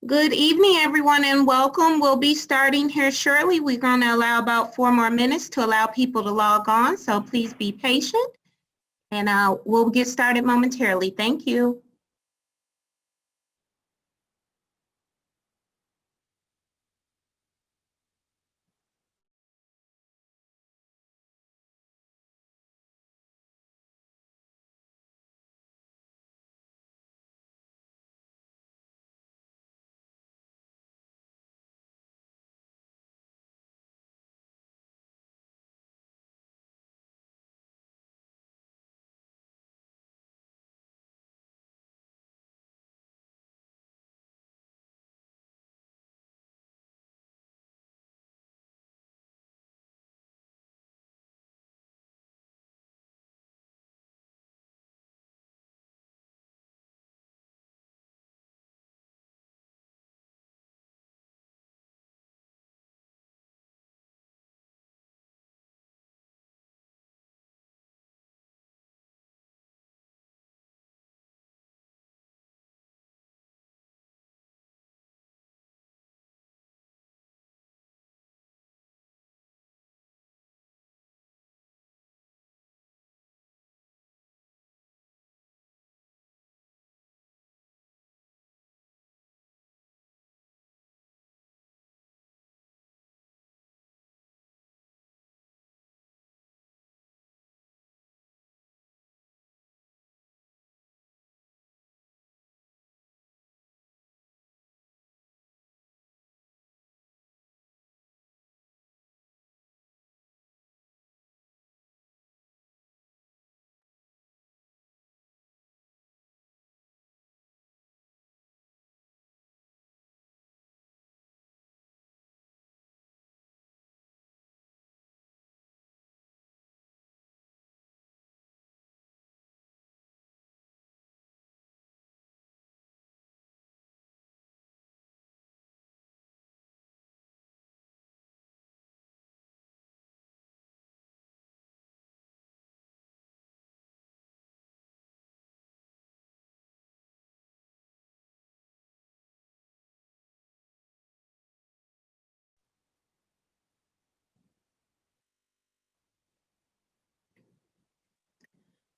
Good evening, everyone, and welcome. We'll be starting here shortly. We're going to allow about 4 more minutes to allow people to log on, so please be patient, and we'll get started momentarily. Thank you.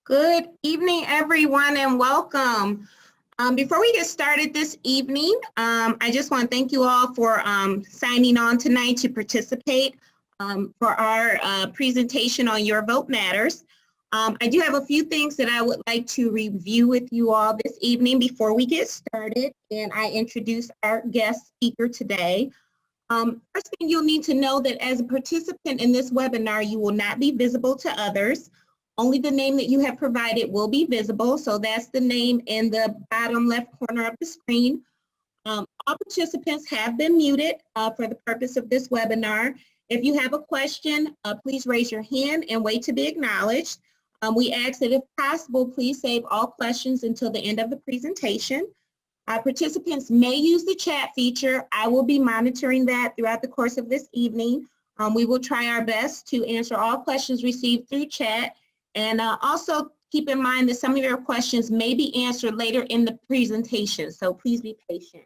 Good evening, everyone, and welcome. Before we get started this evening, I just want to thank you all for signing on tonight to participate for our presentation on Your Vote Matters. I do have a few things that I would like to review with you all this evening before we get started, and I introduce our guest speaker today. First thing you'll need to know that as a participant in this webinar, you will not be visible to others. Only the name that you have provided will be visible. So that's the name in the bottom left corner of the screen. All participants have been muted for the purpose of this webinar. If you have a question, please raise your hand and wait to be acknowledged. We ask that if possible, please save all questions until the end of the presentation. Participants may use the chat feature. I will be monitoring that throughout the course of this evening. We will try our best to answer all questions received through chat. And also keep in mind that some of your questions may be answered later in the presentation, so please be patient.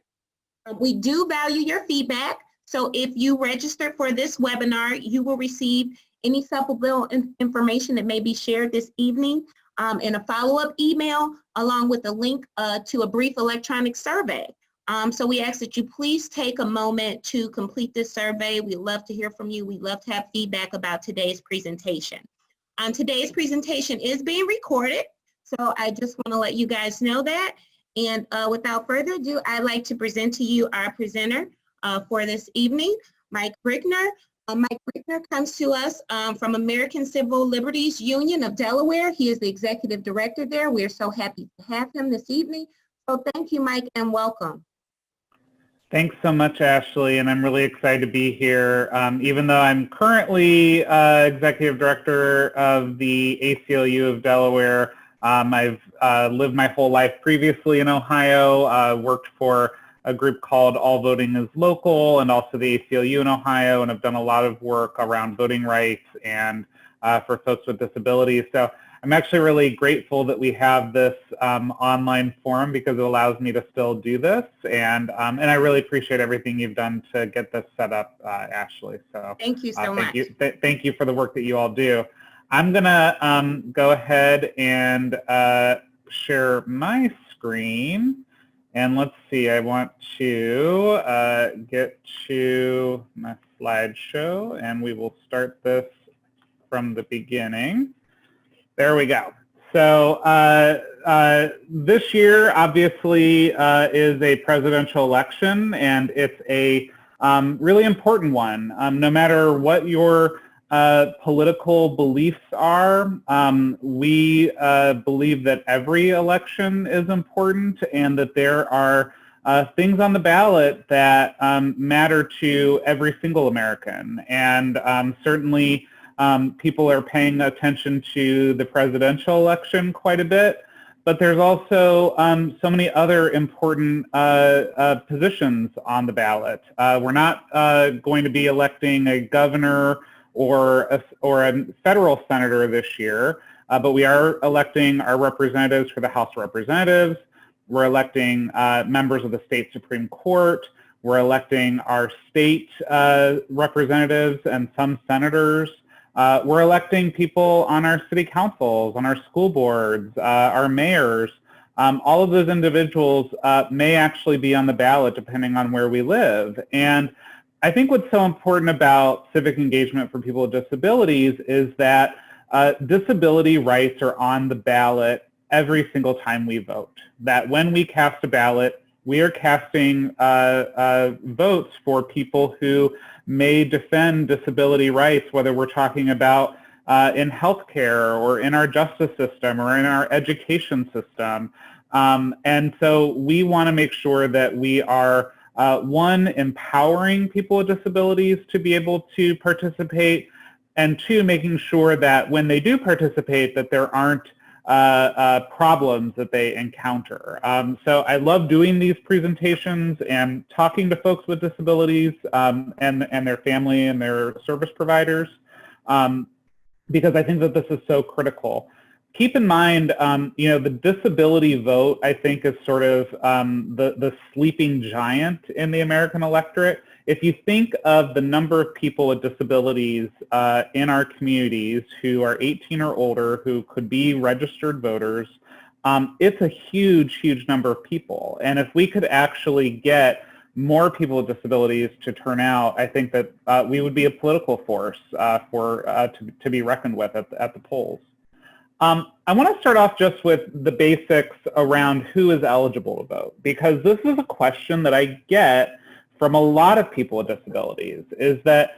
We do value your feedback, so if you register for this webinar, you will receive any supplemental information that may be shared this evening in a follow-up email, along with a link to a brief electronic survey. So we ask that you please take a moment to complete this survey. We'd love to hear from you. We'd love to have feedback about today's presentation. Today's presentation is being recorded, so I just want to let you guys know that. And without further ado, I'd like to present to you our presenter for this evening, Mike Brickner. Mike Brickner comes to us from American Civil Liberties Union of Delaware. He is the executive director there. We are so happy to have him this evening. So thank you, Mike, and welcome. Thanks so much, Ashley, and I'm really excited to be here. Even though I'm currently Executive Director of the ACLU of Delaware, I've lived my whole life previously in Ohio, worked for a group called All Voting is Local and also the ACLU in Ohio, and I've done a lot of work around voting rights and for folks with disabilities. So I'm actually really grateful that we have this online forum because it allows me to still do this, and I really appreciate everything you've done to get this set up, Ashley. So thank you so much. Thank you for the work that you all do. I'm gonna go ahead and share my screen, and let's see. I want to get to my slideshow, and we will start this from the beginning. There we go. So this year, obviously, is a presidential election, and it's a really important one. No matter what your political beliefs are, we believe that every election is important, and that there are things on the ballot that matter to every single American. And certainly, people are paying attention to the presidential election quite a bit, but there's also so many other important positions on the ballot. We're not going to be electing a governor or a federal senator this year, but we are electing our representatives for the House of Representatives. We're electing members of the state Supreme Court. We're electing our state representatives and some senators. We're electing people on our city councils, on our school boards, our mayors. All of those individuals may actually be on the ballot depending on where we live. And I think what's so important about civic engagement for people with disabilities is that disability rights are on the ballot every single time we vote. That when we cast a ballot, we are casting votes for people who may defend disability rights, whether we're talking about in healthcare or in our justice system or in our education system. And so we want to make sure that we are, one, empowering people with disabilities to be able to participate, and two, making sure that when they do participate, that there aren't problems that they encounter. So I love doing these presentations and talking to folks with disabilities and their family and their service providers, because I think that this is so critical. Keep in mind, the disability vote, I think, is sort of the sleeping giant in the American electorate. If you think of the number of people with disabilities in our communities who are 18 or older who could be registered voters, it's a huge, huge number of people. And if we could actually get more people with disabilities to turn out, I think that we would be a political force to be reckoned with at the polls. I want to start off just with the basics around who is eligible to vote, because this is a question that I get from a lot of people with disabilities, is that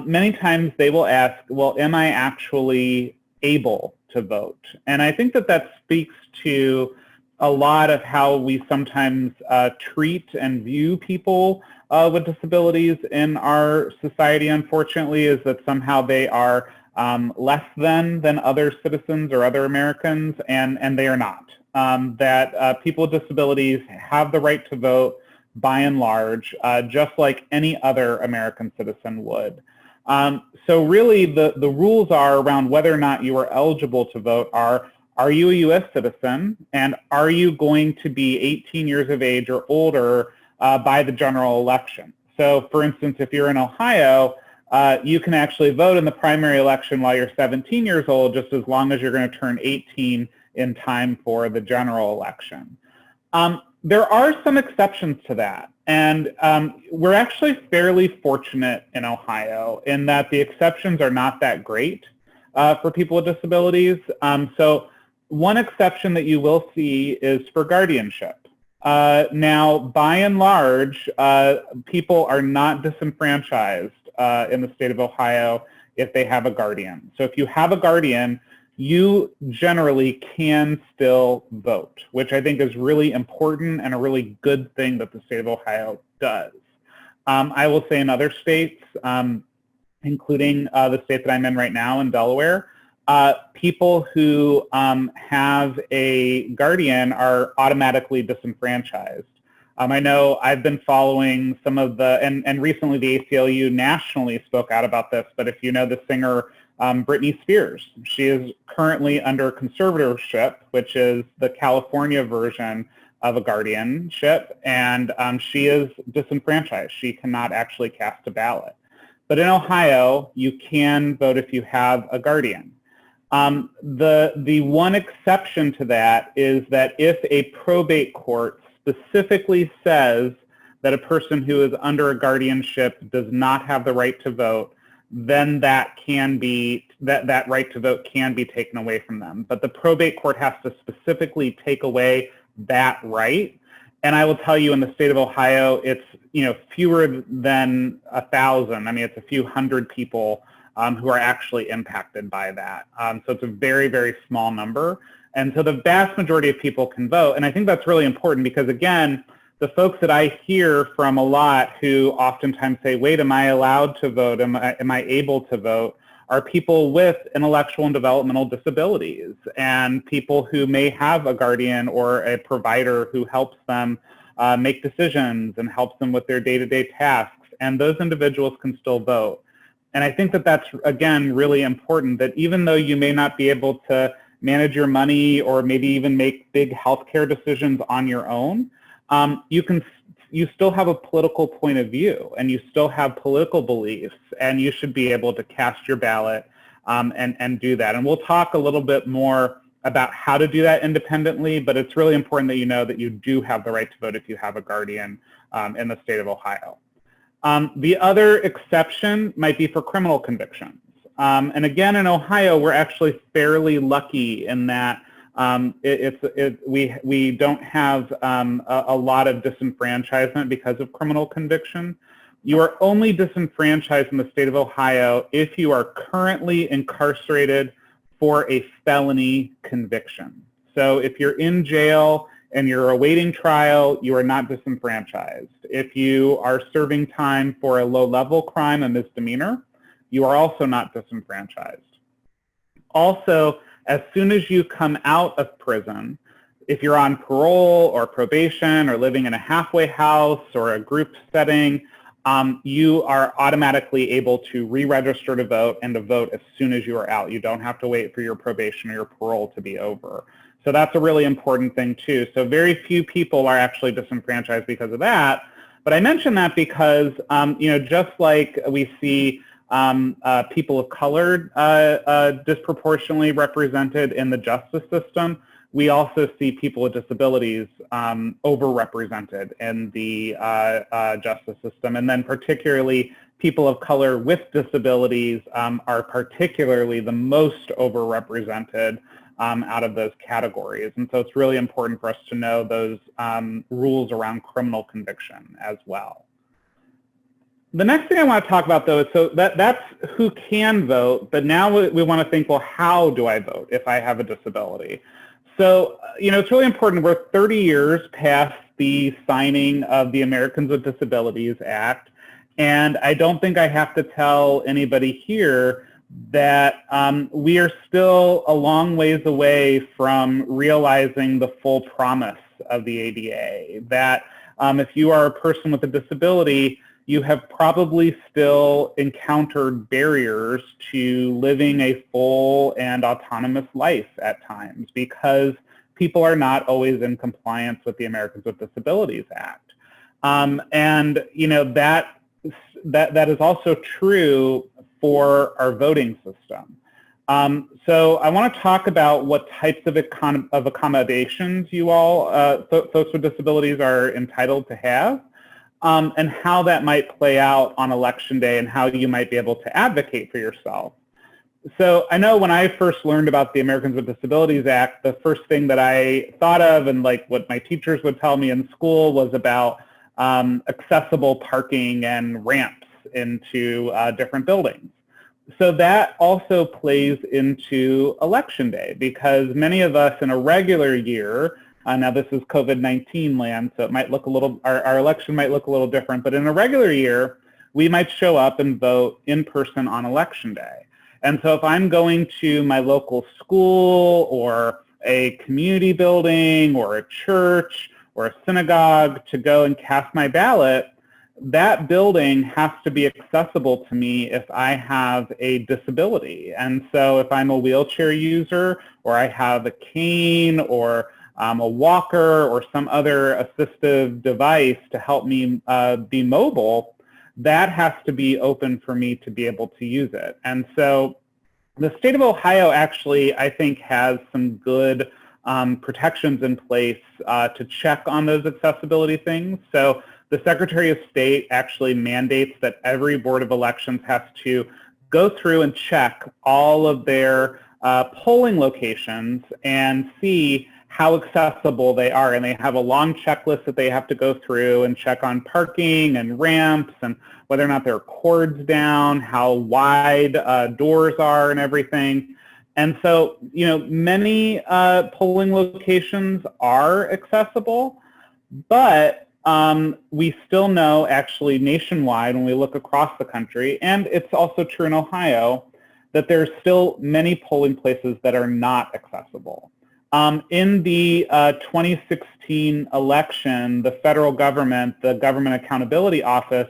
many times they will ask, well, am I actually able to vote? And I think that that speaks to a lot of how we sometimes treat and view people with disabilities in our society, unfortunately, is that somehow they are less than other citizens or other Americans, and they are not. That people with disabilities have the right to vote by and large, just like any other American citizen would. So really the rules are around whether or not you are eligible to vote are you a U.S. citizen, and are you going to be 18 years of age or older by the general election? So for instance, if you're in Ohio, you can actually vote in the primary election while you're 17 years old, just as long as you're going to turn 18 in time for the general election. There are some exceptions to that, and we're actually fairly fortunate in Ohio in that the exceptions are not that great for people with disabilities. So one exception that you will see is for guardianship. Now, by and large, people are not disenfranchised in the state of Ohio if they have a guardian. So if you have a guardian, you generally can still vote, which I think is really important and a really good thing that the state of Ohio does. I will say in other states, including the state that I'm in right now in Delaware, people who have a guardian are automatically disenfranchised. I know I've been following some of the, and recently the ACLU nationally spoke out about this, but if you know the singer Britney Spears. She is currently under conservatorship, which is the California version of a guardianship, and she is disenfranchised. She cannot actually cast a ballot. But in Ohio, you can vote if you have a guardian. The one exception to that is that if a probate court specifically says that a person who is under a guardianship does not have the right to vote, then that right to vote can be taken away from them. But the probate court has to specifically take away that right. And I will tell you, in the state of Ohio, it's fewer than 1,000. I mean, it's a few hundred people who are actually impacted by that. So it's a very, very small number. And so the vast majority of people can vote. And I think that's really important because, again, the folks that I hear from a lot who oftentimes say, wait, am I allowed to vote? Am I able to vote? Are people with intellectual and developmental disabilities and people who may have a guardian or a provider who helps them make decisions and helps them with their day-to-day tasks. And those individuals can still vote. And I think that that's, again, really important, that even though you may not be able to manage your money or maybe even make big healthcare decisions on your own, you still have a political point of view and you still have political beliefs, and you should be able to cast your ballot and do that. And we'll talk a little bit more about how to do that independently, but it's really important that you know that you do have the right to vote if you have a guardian in the state of Ohio. The other exception might be for criminal convictions. And again, in Ohio, we're actually fairly lucky in that we don't have a lot of disenfranchisement because of criminal conviction. You are only disenfranchised in the state of Ohio if you are currently incarcerated for a felony conviction. So if you're in jail and you're awaiting trial, you are not disenfranchised. If you are serving time for a low-level crime, a misdemeanor, you are also not disenfranchised. Also, as soon as you come out of prison, if you're on parole or probation or living in a halfway house or a group setting, you are automatically able to re-register to vote and to vote as soon as you are out. You don't have to wait for your probation or your parole to be over. So that's a really important thing too. So very few people are actually disenfranchised because of that. But I mention that because, just like we see people of color disproportionately represented in the justice system, we also see people with disabilities overrepresented in the justice system. And then particularly people of color with disabilities are particularly the most overrepresented out of those categories. And so it's really important for us to know those rules around criminal conviction as well. The next thing I want to talk about, though, is so that's who can vote, but now we want to think, well, how do I vote if I have a disability? So, it's really important. We're 30 years past the signing of the Americans with Disabilities Act, and I don't think I have to tell anybody here that we are still a long ways away from realizing the full promise of the ADA, that if you are a person with a disability, you have probably still encountered barriers to living a full and autonomous life at times because people are not always in compliance with the Americans with Disabilities Act. And that is also true for our voting system. So I want to talk about what types of accommodations you all, folks with disabilities, are entitled to have. And how that might play out on Election Day and how you might be able to advocate for yourself. So I know when I first learned about the Americans with Disabilities Act, the first thing that I thought of, and like what my teachers would tell me in school, was about accessible parking and ramps into different buildings. So that also plays into Election Day, because many of us in a regular year, now this is COVID-19 land, so it might look a little, our election might look a little different, but in a regular year, we might show up and vote in person on Election Day. And so if I'm going to my local school or a community building or a church or a synagogue to go and cast my ballot, that building has to be accessible to me if I have a disability. And so if I'm a wheelchair user, or I have a cane, or a walker, or some other assistive device to help me be mobile, that has to be open for me to be able to use it. And so the state of Ohio actually, I think, has some good protections in place to check on those accessibility things. So the Secretary of State actually mandates that every Board of Elections has to go through and check all of their polling locations and see how accessible they are. And they have a long checklist that they have to go through and check on parking and ramps and whether or not there are cords down, how wide doors are and everything. And so, you know, many polling locations are accessible, but we still know actually nationwide when we look across the country, and it's also true in Ohio, that there's still many polling places that are not accessible. In the 2016 election, the federal government, the Government Accountability Office,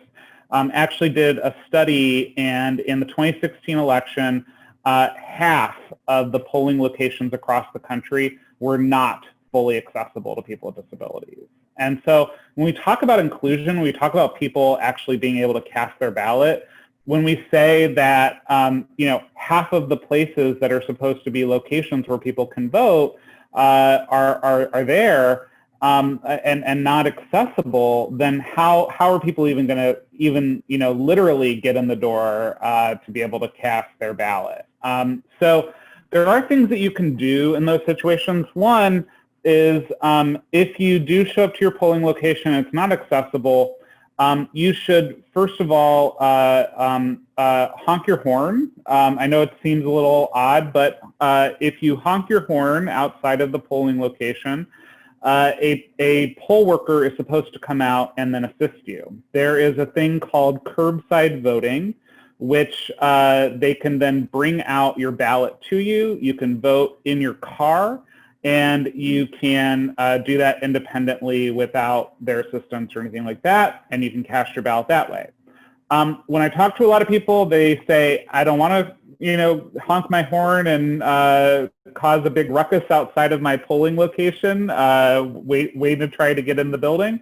actually did a study, and in the 2016 election, half of the polling locations across the country were not fully accessible to people with disabilities. And so when we talk about inclusion, when we talk about people actually being able to cast their ballot, when we say that you know, half of the places that are supposed to be locations where people can vote are there and not accessible, then how are people even going to you know, literally get in the door to be able to cast their ballot? So there are things that you can do in those situations. One is if you do show up to your polling location and it's not accessible, you should, first of all, honk your horn. I know it seems a little odd, but if you honk your horn outside of the polling location, a poll worker is supposed to come out and then assist you. There is a thing called curbside voting, which they can then bring out your ballot to you. You can vote in your car, and you can do that independently without their assistance or anything like that, and you can cast your ballot that way. When I talk to a lot of people, they say, I don't want to, you know, honk my horn and cause a big ruckus outside of my polling location, wait to try to get in the building.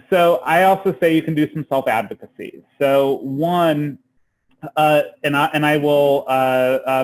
So I also say you can do some self-advocacy. So one, and I will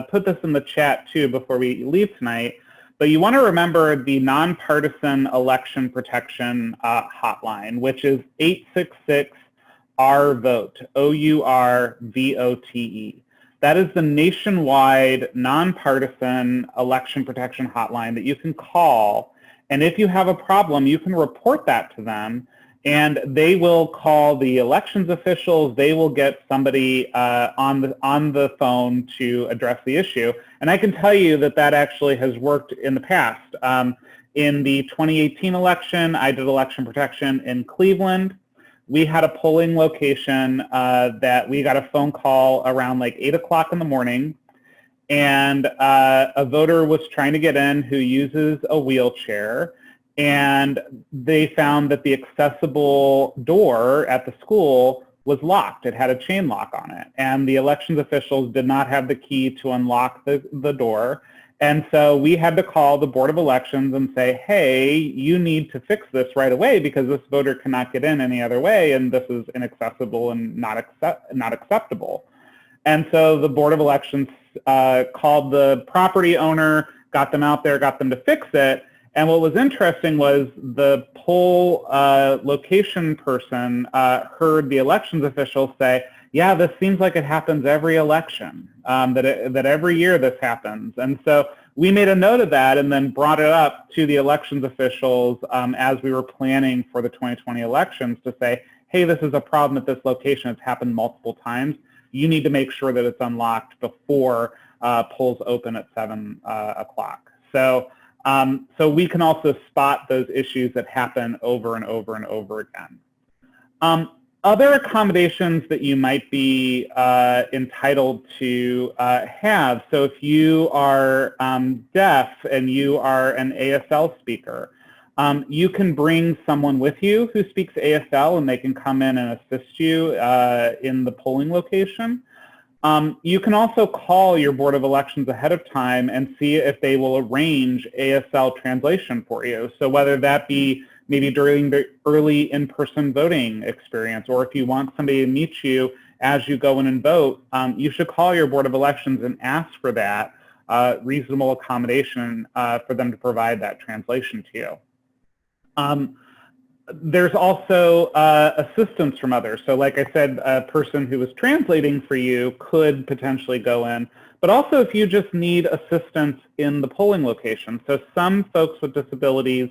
put this in the chat too before we leave tonight, but you want to remember the nonpartisan election protection hotline, which is 866-OUR-VOTE, OURVOTE. That is the nationwide nonpartisan election protection hotline that you can call. And if you have a problem, you can report that to them, and they will call the elections officials. They will get somebody on the phone to address the issue. And I can tell you that that actually has worked in the past. In the 2018 election, I did election protection in Cleveland. We had a polling location that we got a phone call around like 8 o'clock in the morning, and a voter was trying to get in who uses a wheelchair, and they found that the accessible door at the school was locked. It had a chain lock on it, and the elections officials did not have the key to unlock the door. And so we had to call the Board of Elections and say, hey, you need to fix this right away because this voter cannot get in any other way, and this is inaccessible and not acceptable. And so the Board of Elections called the property owner, got them out there, got them to fix it. And what was interesting was the poll location person heard the elections officials say, yeah, this seems like it happens every election, that every year this happens. And so we made a note of that and then brought it up to the elections officials as we were planning for the 2020 elections to say, hey, this is a problem at this location. It's happened multiple times. You need to make sure that it's unlocked before polls open at 7 o'clock. So we can also spot those issues that happen over and over and over again. Other accommodations that you might be entitled to have, so if you are deaf and you are an ASL speaker, You can bring someone with you who speaks ASL, and they can come in and assist you in the polling location. You can also call your Board of Elections ahead of time and see if they will arrange ASL translation for you. So whether that be maybe during the early in-person voting experience, or if you want somebody to meet you as you go in and vote, you should call your Board of Elections and ask for that reasonable accommodation for them to provide that translation to you. There's also assistance from others. So like I said, a person who is translating for you could potentially go in, but also if you just need assistance in the polling location. So some folks with disabilities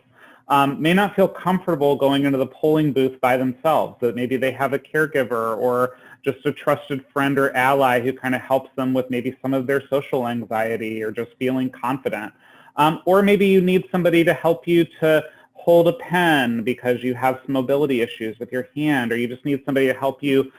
may not feel comfortable going into the polling booth by themselves, that maybe they have a caregiver or just a trusted friend or ally who kind of helps them with maybe some of their social anxiety or just feeling confident. Or maybe you need somebody to help you to hold a pen because you have some mobility issues with your hand, or you just need somebody to help you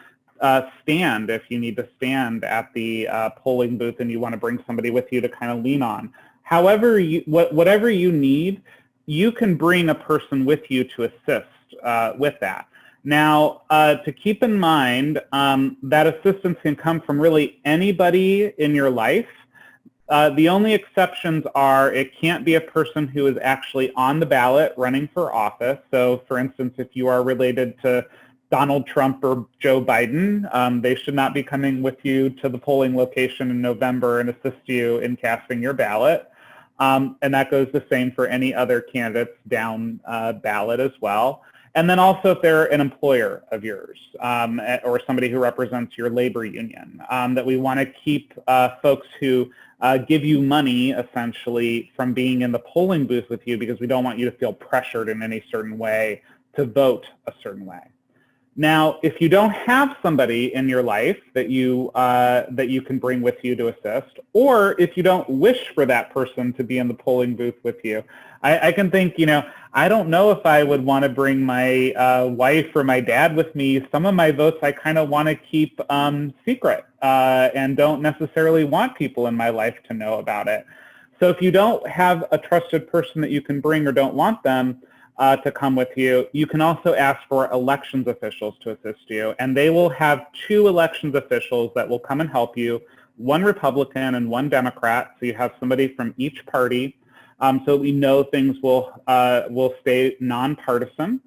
stand if you need to stand at the polling booth and you want to bring somebody with you to kind of lean on. However, whatever you need, you can bring a person with you to assist with that. Now, to keep in mind, that assistance can come from really anybody in your life. The only exceptions are it can't be a person who is actually on the ballot running for office. So for instance, if you are related to Donald Trump or Joe Biden, they should not be coming with you to the polling location in November and assist you in casting your ballot. And that goes the same for any other candidates down ballot as well. And then also if they're an employer of yours or somebody who represents your labor union, that we want to keep folks who give you money essentially from being in the polling booth with you, because we don't want you to feel pressured in any certain way to vote a certain way. Now, if you don't have somebody in your life that you can bring with you to assist, or if you don't wish for that person to be in the polling booth with you, I can think, I don't know if I would want to bring my wife or my dad with me. Some of my votes I kind of want to keep secret and don't necessarily want people in my life to know about it. So if you don't have a trusted person that you can bring or don't want them to come with you, you can also ask for elections officials to assist you, and they will have 2 elections officials that will come and help you, one Republican and one Democrat, so you have somebody from each party, so we know things will stay nonpartisan,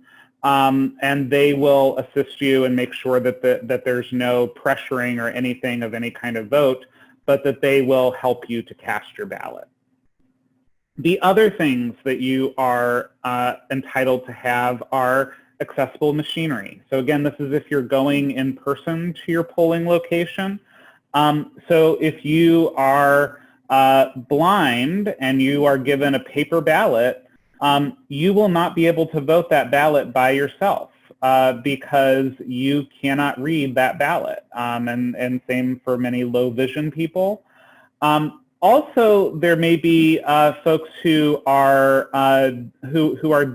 and they will assist you and make sure that there's no pressuring or anything of any kind of vote, but that they will help you to cast your ballot. The other things that you are entitled to have are accessible machinery. So again, this is if you're going in person to your polling location. So if you are blind and you are given a paper ballot, you will not be able to vote that ballot by yourself because you cannot read that ballot. And same for many low vision people. Also, there may be folks who are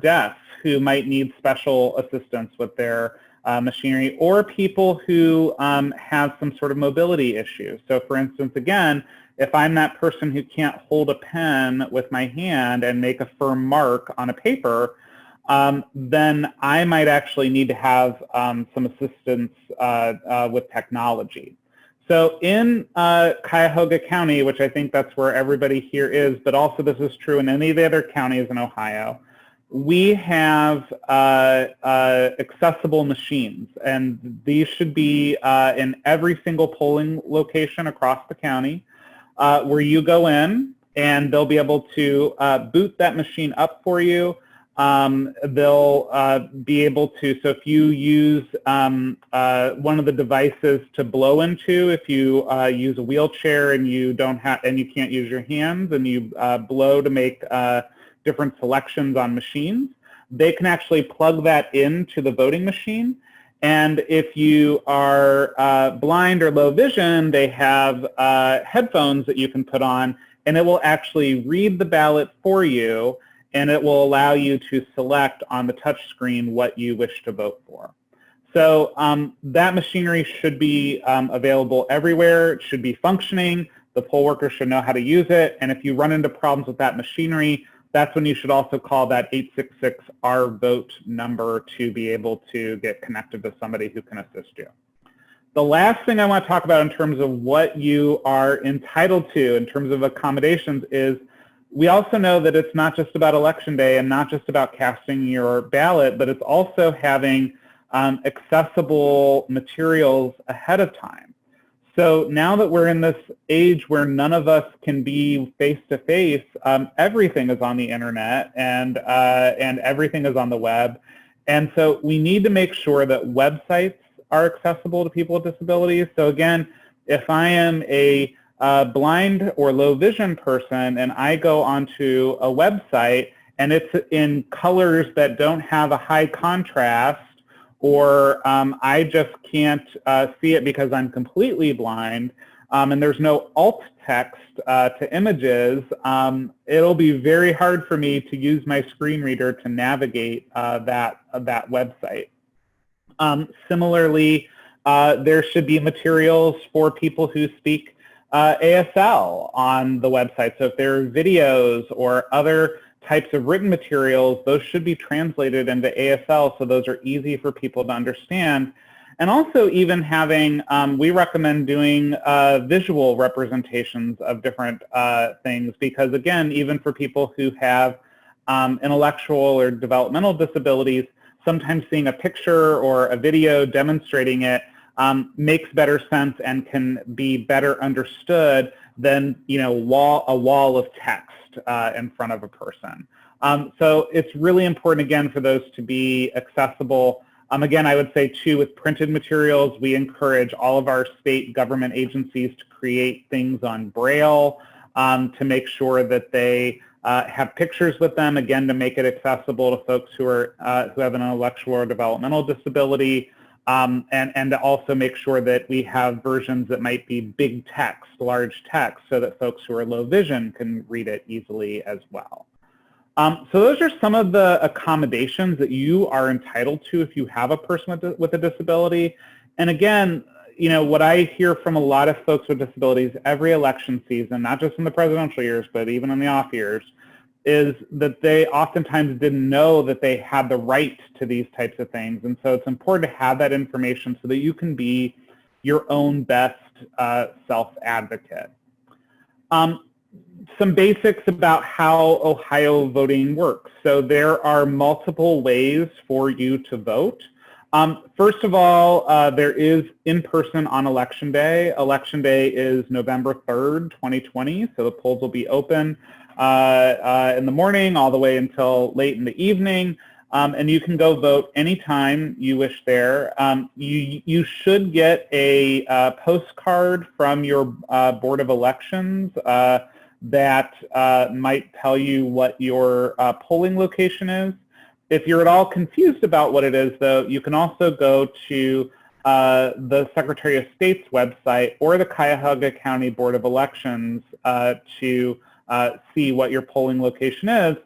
deaf who might need special assistance with their machinery, or people who have some sort of mobility issue. So for instance, again, if I'm that person who can't hold a pen with my hand and make a firm mark on a paper, then I might actually need to have some assistance with technology. So in Cuyahoga County, which I think that's where everybody here is, but also this is true in any of the other counties in Ohio, we have accessible machines, and these should be in every single polling location across the county, where you go in and they'll be able to boot that machine up for you. They'll be able to, so if you use one of the devices to blow into, if you use a wheelchair and you don't have, and you can't use your hands, and you blow to make different selections on machines, they can actually plug that into the voting machine. And if you are blind or low vision, they have headphones that you can put on, and it will actually read the ballot for you, and it will allow you to select on the touch screen what you wish to vote for. So that machinery should be available everywhere. It should be functioning. The poll workers should know how to use it. And if you run into problems with that machinery, that's when you should also call that 866-R-VOTE number to be able to get connected to somebody who can assist you. The last thing I want to talk about in terms of what you are entitled to in terms of accommodations is we also know that it's not just about Election Day and not just about casting your ballot, but it's also having accessible materials ahead of time. So now that we're in this age where none of us can be face-to-face, everything is on the internet and everything is on the web. And so we need to make sure that websites are accessible to people with disabilities. So again, if I am a blind or low vision person and I go onto a website and it's in colors that don't have a high contrast, or I just can't see it because I'm completely blind, and there's no alt text to images, it'll be very hard for me to use my screen reader to navigate that website. Similarly, there should be materials for people who speak ASL on the website. So if there are videos or other types of written materials, those should be translated into ASL so those are easy for people to understand. And also even having, we recommend doing visual representations of different things because again, even for people who have intellectual or developmental disabilities, sometimes seeing a picture or a video demonstrating it makes better sense and can be better understood than a wall of text in front of a person. So it's really important again for those to be accessible. Again, I would say too with printed materials, we encourage all of our state government agencies to create things on Braille to make sure that they have pictures with them, again, to make it accessible to folks who have an intellectual or developmental disability, and to also make sure that we have versions that might be big text, large text, so that folks who are low vision can read it easily as well. So those are some of the accommodations that you are entitled to if you have a person with a disability. And again, what I hear from a lot of folks with disabilities every election season, not just in the presidential years, but even in the off years, is that they oftentimes didn't know that they had the right to these types of things. And so it's important to have that information so that you can be your own best self-advocate. Some basics about how Ohio voting works. So there are multiple ways for you to vote. First of all, there is in-person on Election Day. Election Day is November 3rd, 2020, so the polls will be open in the morning all the way until late in the evening, and you can go vote anytime you wish there. You should get a postcard from your Board of Elections that might tell you what your polling location is. If you're at all confused about what it is, though, you can also go to the Secretary of State's website or the Cuyahoga County Board of Elections to see what your polling location is.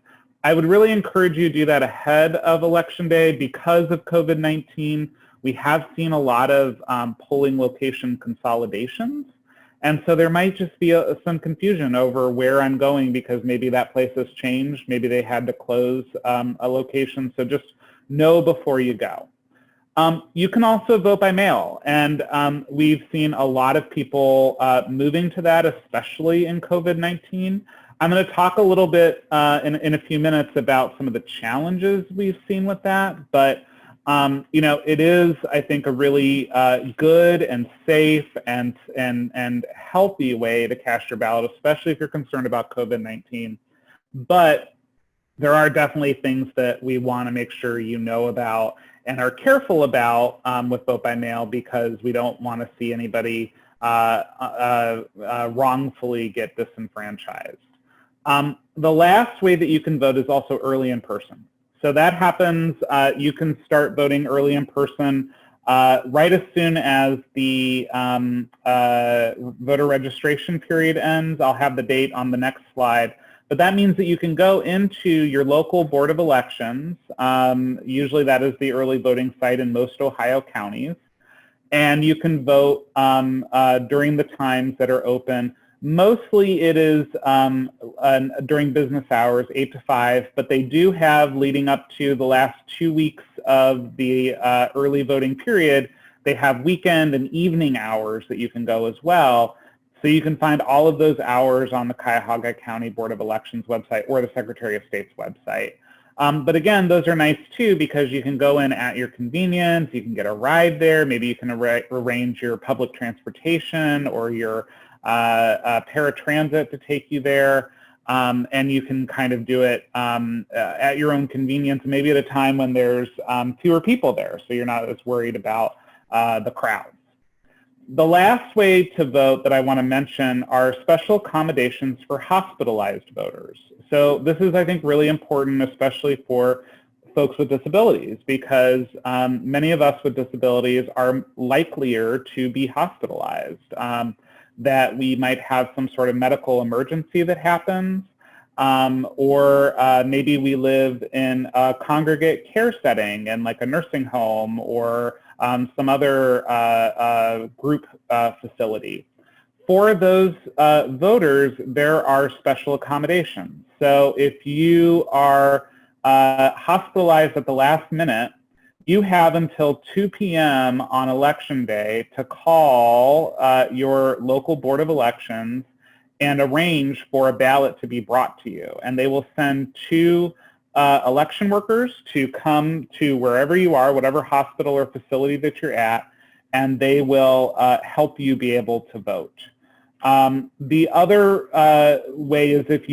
I would really encourage you to do that ahead of Election Day. Because of COVID-19, we have seen a lot of polling location consolidations. And so there might just be some confusion over where I'm going because maybe that place has changed. Maybe they had to close a location. So just know before you go. You can also vote by mail. And we've seen a lot of people moving to that, especially in COVID-19. I'm going to talk a little bit in a few minutes about some of the challenges we've seen with that. But it is, I think, a really good and safe and healthy way to cast your ballot, especially if you're concerned about COVID-19. But there are definitely things that we want to make sure you know about and are careful about with vote by mail because we don't want to see anybody wrongfully get disenfranchised. The last way that you can vote is also early in person. So that happens, you can start voting early in person right as soon as the voter registration period ends. I'll have the date on the next slide. But that means that you can go into your local Board of Elections. Usually that is the early voting site in most Ohio counties. And you can vote during the times that are open. Mostly it is during business hours, 8 to 5, but they do have, leading up to the last 2 weeks of the early voting period, they have weekend and evening hours that you can go as well. So you can find all of those hours on the Cuyahoga County Board of Elections website or the Secretary of State's website. But again, those are nice too, because you can go in at your convenience, you can get a ride there, maybe you can arrange your public transportation or your paratransit to take you there, and you can kind of do it at your own convenience, maybe at a time when there's fewer people there, so you're not as worried about the crowds. The last way to vote that I want to mention are special accommodations for hospitalized voters. So this is, I think, really important, especially for folks with disabilities, because many of us with disabilities are likelier to be hospitalized, that we might have some sort of medical emergency that happens, or maybe we live in a congregate care setting in like a nursing home or some other group facility. For those voters, there are special accommodations. So if you are hospitalized at the last minute, you have until 2 p.m. on election day to call your local Board of Elections and arrange for a ballot to be brought to you. And they will send 2 election workers to come to wherever you are, whatever hospital or facility that you're at, and they will help you be able to vote. The other way is if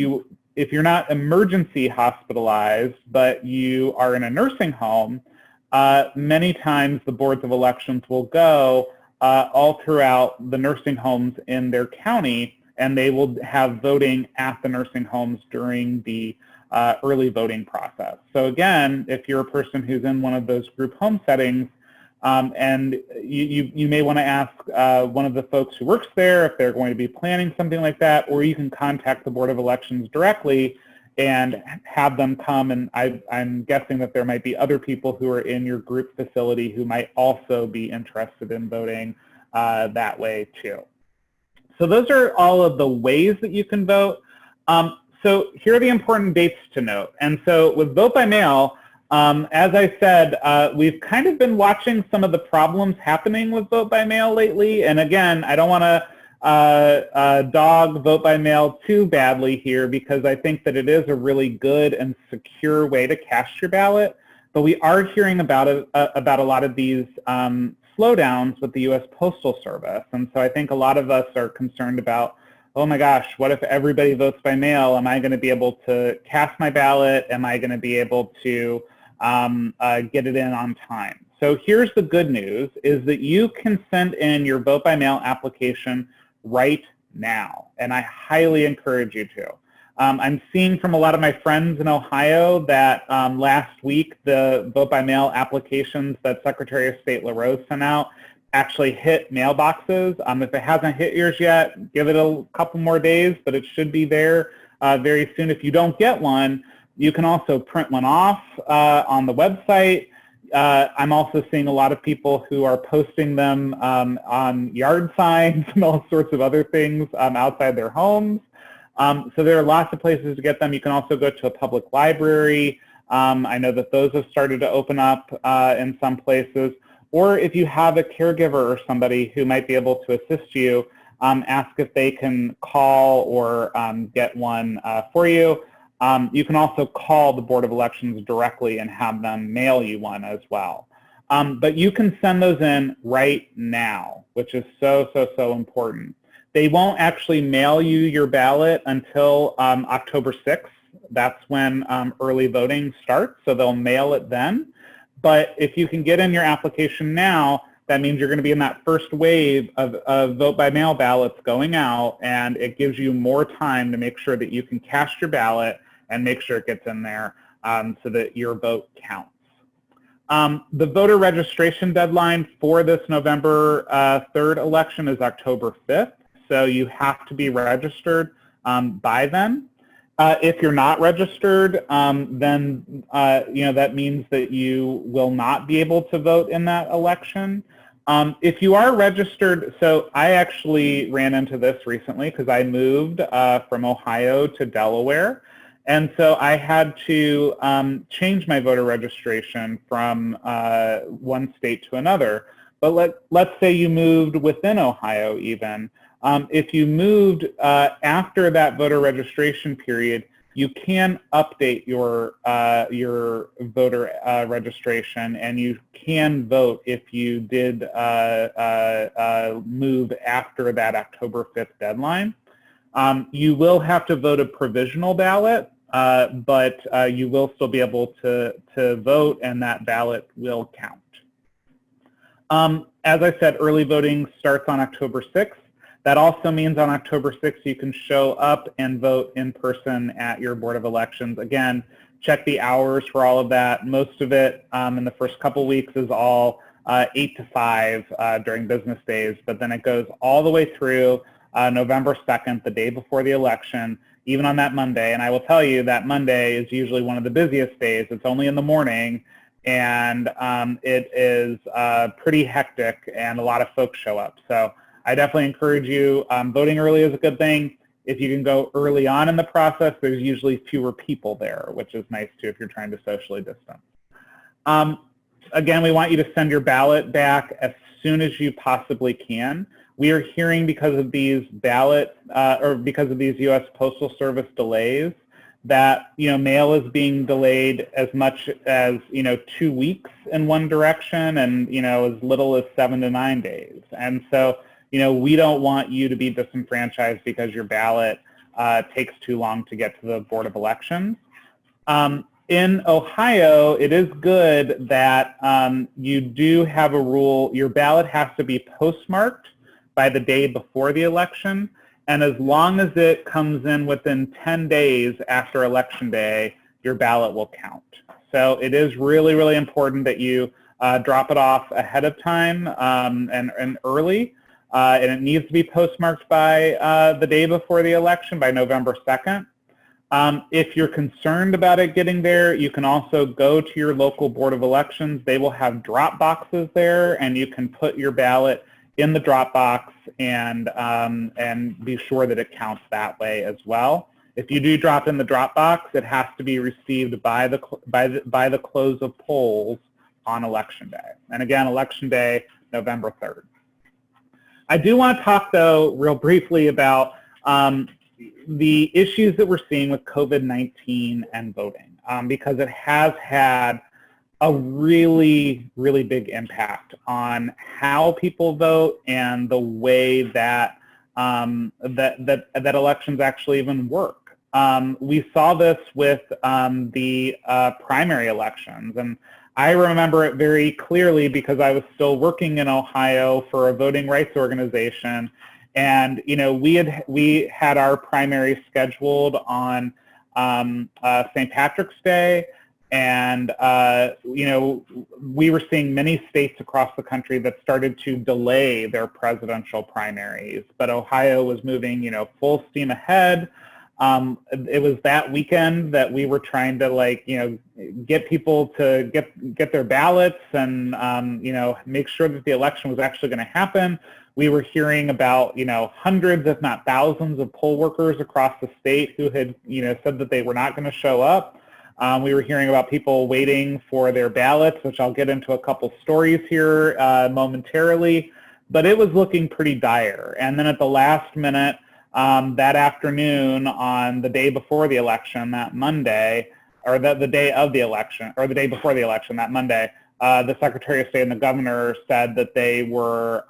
you're not emergency hospitalized, but you are in a nursing home, many times the boards of elections will go all throughout the nursing homes in their county, and they will have voting at the nursing homes during the early voting process. So again, if you're a person who's in one of those group home settings, and you may want to ask one of the folks who works there if they're going to be planning something like that, or you can contact the Board of Elections directly and have them come, and I'm guessing that there might be other people who are in your group facility who might also be interested in voting that way too. So those are all of the ways that you can vote. So here are the important dates to note. And so with vote by mail, as I said, we've kind of been watching some of the problems happening with vote by mail lately. And again, I don't want to dog vote by mail too badly here, because I think that it is a really good and secure way to cast your ballot. But we are hearing about a lot of these slowdowns with the U.S. Postal Service. And so I think a lot of us are concerned about, oh my gosh, what if everybody votes by mail? Am I going to be able to cast my ballot? Am I going to be able to get it in on time? So here's the good news, is that you can send in your vote by mail application right now, and I highly encourage you to. I'm seeing from a lot of my friends in Ohio that last week the vote by mail applications that Secretary of State LaRose sent out actually hit mailboxes. If it hasn't hit yours yet, give it a couple more days, but it should be there very soon. If you don't get one, you can also print one off on the website. I'm also seeing a lot of people who are posting them on yard signs and all sorts of other things outside their homes. So there are lots of places to get them. You can also go to a public library. I know that those have started to open up in some places. Or if you have a caregiver or somebody who might be able to assist you, ask if they can call or get one for you. You can also call the Board of Elections directly and have them mail you one as well. But you can send those in right now, which is so important. They won't actually mail you your ballot until October 6th. That's when early voting starts, so they'll mail it then. But if you can get in your application now, that means you're going to be in that first wave of vote by mail ballots going out, and it gives you more time to make sure that you can cast your ballot and make sure it gets in there so that your vote counts. The voter registration deadline for this November 3rd election is October 5th, so you have to be registered by then. If you're not registered, then that means that you will not be able to vote in that election. If you are registered, so I actually ran into this recently because I moved from Ohio to Delaware. And so I had to change my voter registration from one state to another. But let's say you moved within Ohio even. If you moved after that voter registration period, you can update your voter registration, and you can vote if you did move after that October 5th deadline. You will have to vote a provisional ballot, but you will still be able to vote, and that ballot will count. As I said, early voting starts on October 6th. That also means on October 6th, you can show up and vote in person at your Board of Elections. Again, check the hours for all of that. Most of it in the first couple weeks is all 8 to 5 during business days, but then it goes all the way through November 2nd, the day before the election, even on that Monday. And I will tell you that Monday is usually one of the busiest days. It's only in the morning, and it is pretty hectic, and a lot of folks show up. So I definitely encourage you. Voting early is a good thing. If you can go early on in the process, there's usually fewer people there, which is nice too if you're trying to socially distance. Again, we want you to send your ballot back as soon as you possibly can. We are hearing because of these because of these U.S. Postal Service delays that mail is being delayed as much as 2 weeks in one direction, and as little as 7 to 9 days. And so we don't want you to be disenfranchised because your ballot takes too long to get to the Board of Elections. In Ohio, it is good that you do have a rule. Your ballot has to be postmarked by the day before the election, and as long as it comes in within 10 days after Election Day, your ballot will count. So it is really, really important that you drop it off ahead of time and early. And it needs to be postmarked by the day before the election, by November 2nd. If you're concerned about it getting there, you can also go to your local Board of Elections. They will have drop boxes there, and you can put your ballot in the drop box and be sure that it counts that way as well. If you do drop in the drop box, it has to be received by the close of polls on Election Day. And again, Election Day, November 3rd. I do want to talk, though, real briefly about the issues that we're seeing with COVID-19 and voting, because it has had a really, really big impact on how people vote and the way that that elections actually even work. We saw this with the primary elections, and I remember it very clearly because I was still working in Ohio for a voting rights organization, and we had our primary scheduled on St. Patrick's Day, and we were seeing many states across the country that started to delay their presidential primaries, but Ohio was moving full steam ahead. It was that weekend that we were trying to get people to get their ballots and make sure that the election was actually going to happen. We were hearing about hundreds, if not thousands, of poll workers across the state who had said that they were not going to show up. We were hearing about people waiting for their ballots, which I'll get into a couple stories here momentarily, but it was looking pretty dire. And then at the last minute, that afternoon, on the day before the election, that Monday, or the day of the election, or the day before the election, that Monday, the Secretary of State and the governor said that they were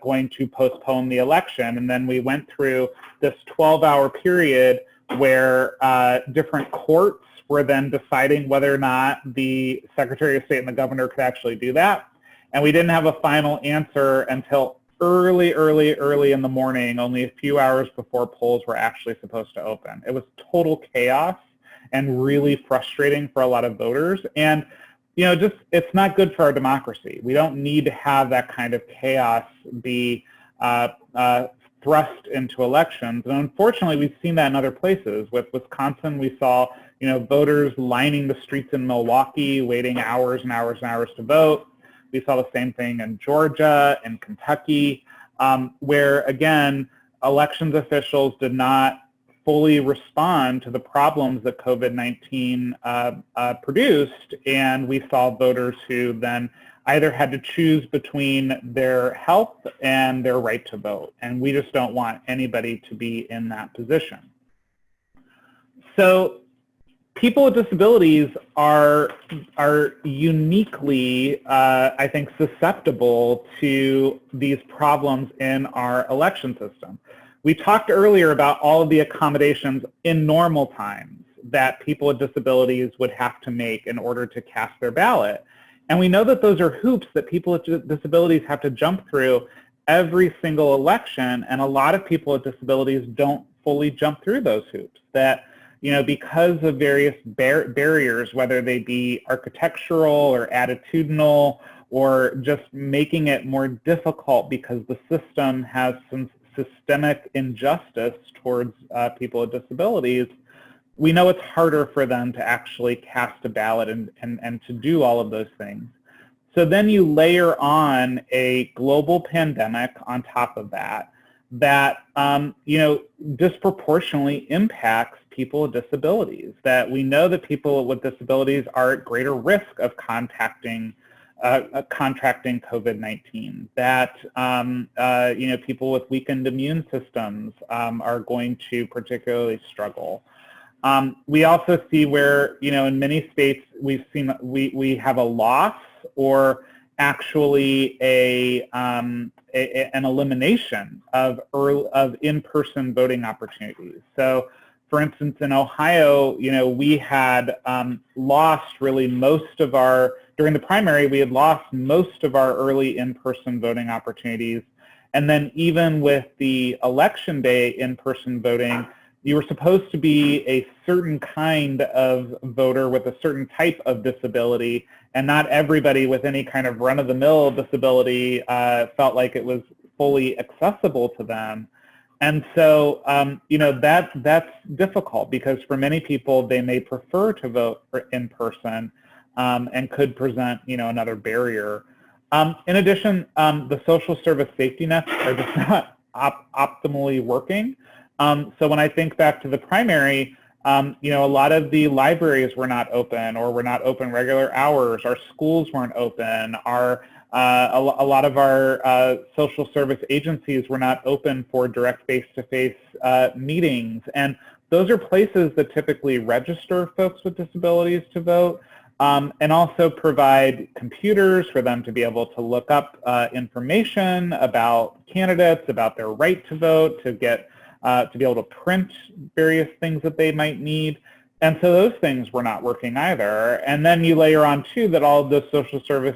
going to postpone the election. And then we went through this 12-hour period where different courts were then deciding whether or not the Secretary of State and the governor could actually do that. And we didn't have a final answer until early in the morning, only a few hours before polls were actually supposed to open. It was total chaos and really frustrating for a lot of voters. And it's not good for our democracy. We don't need to have that kind of chaos be thrust into elections. And unfortunately, we've seen that in other places. With Wisconsin, we saw voters lining the streets in Milwaukee, waiting hours and hours and hours to vote. We saw the same thing in Georgia and Kentucky, where, again, elections officials did not fully respond to the problems that COVID-19 produced, and we saw voters who then either had to choose between their health and their right to vote, and we just don't want anybody to be in that position. So people with disabilities are uniquely, I think, susceptible to these problems in our election system. We talked earlier about all of the accommodations in normal times that people with disabilities would have to make in order to cast their ballot. And we know that those are hoops that people with disabilities have to jump through every single election, and a lot of people with disabilities don't fully jump through those hoops. That, you know, because of various barriers, whether they be architectural or attitudinal, or just making it more difficult because the system has some systemic injustice towards people with disabilities, we know it's harder for them to actually cast a ballot and to do all of those things. So then you layer on a global pandemic on top of that, you know, disproportionately impacts people with disabilities. That we know that people with disabilities are at greater risk of contracting COVID-19. That you know, people with weakened immune systems are going to particularly struggle. We also see where, you know, in many states we've seen we have a loss or actually an elimination of in-person voting opportunities. So, for instance, in Ohio, you know, we had lost really most of our, during the primary, we had lost most of our early in-person voting opportunities. And then even with the election day in-person voting, you were supposed to be a certain kind of voter with a certain type of disability, and not everybody with any kind of run-of-the-mill disability felt like it was fully accessible to them. And so, you know, that's difficult because for many people, they may prefer to vote in person and could present, you know, another barrier. In addition, the social service safety nets are just not optimally working. So when I think back to the primary, you know, a lot of the libraries were not open or were not open regular hours. Our schools weren't open. A lot of our social service agencies were not open for direct face-to-face meetings. And those are places that typically register folks with disabilities to vote, and also provide computers for them to be able to look up information about candidates, about their right to vote, to get to be able to print various things that they might need. And so those things were not working either. And then you layer on too that all of the social service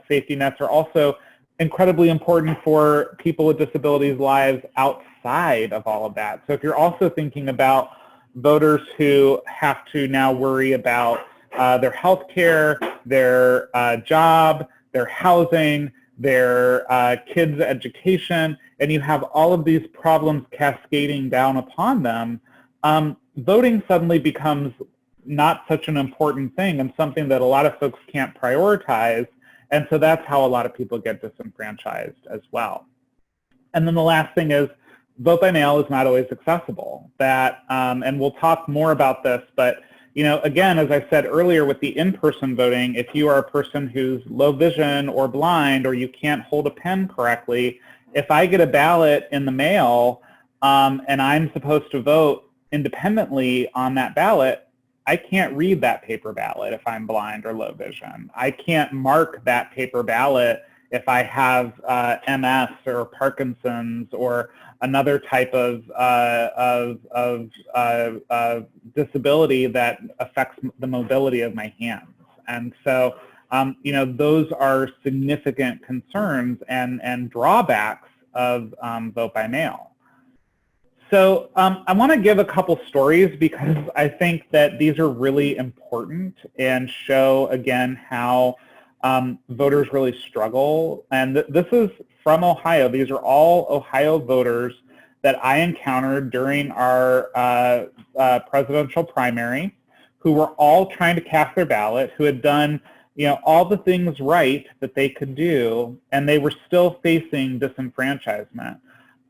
safety nets are also incredibly important for people with disabilities' lives outside of all of that. So if you're also thinking about voters who have to now worry about their health care, their job, their housing, their kids' education, and you have all of these problems cascading down upon them, voting suddenly becomes not such an important thing and something that a lot of folks can't prioritize. And so that's how a lot of people get disenfranchised as well. And then the last thing is vote by mail is not always accessible. That, and we'll talk more about this, but you know, again, as I said earlier with the in-person voting, if you are a person who's low vision or blind or you can't hold a pen correctly, if I get a ballot in the mail and I'm supposed to vote independently on that ballot, I can't read that paper ballot if I'm blind or low vision. I can't mark that paper ballot if I have MS or Parkinson's or another type of disability that affects the mobility of my hands. And so, you know, those are significant concerns and drawbacks of vote by mail. So I want to give a couple stories because I think that these are really important and show, again, how voters really struggle. And this is from Ohio. These are all Ohio voters that I encountered during our presidential primary who were all trying to cast their ballot, who had done all the things right that they could do, and they were still facing disenfranchisement.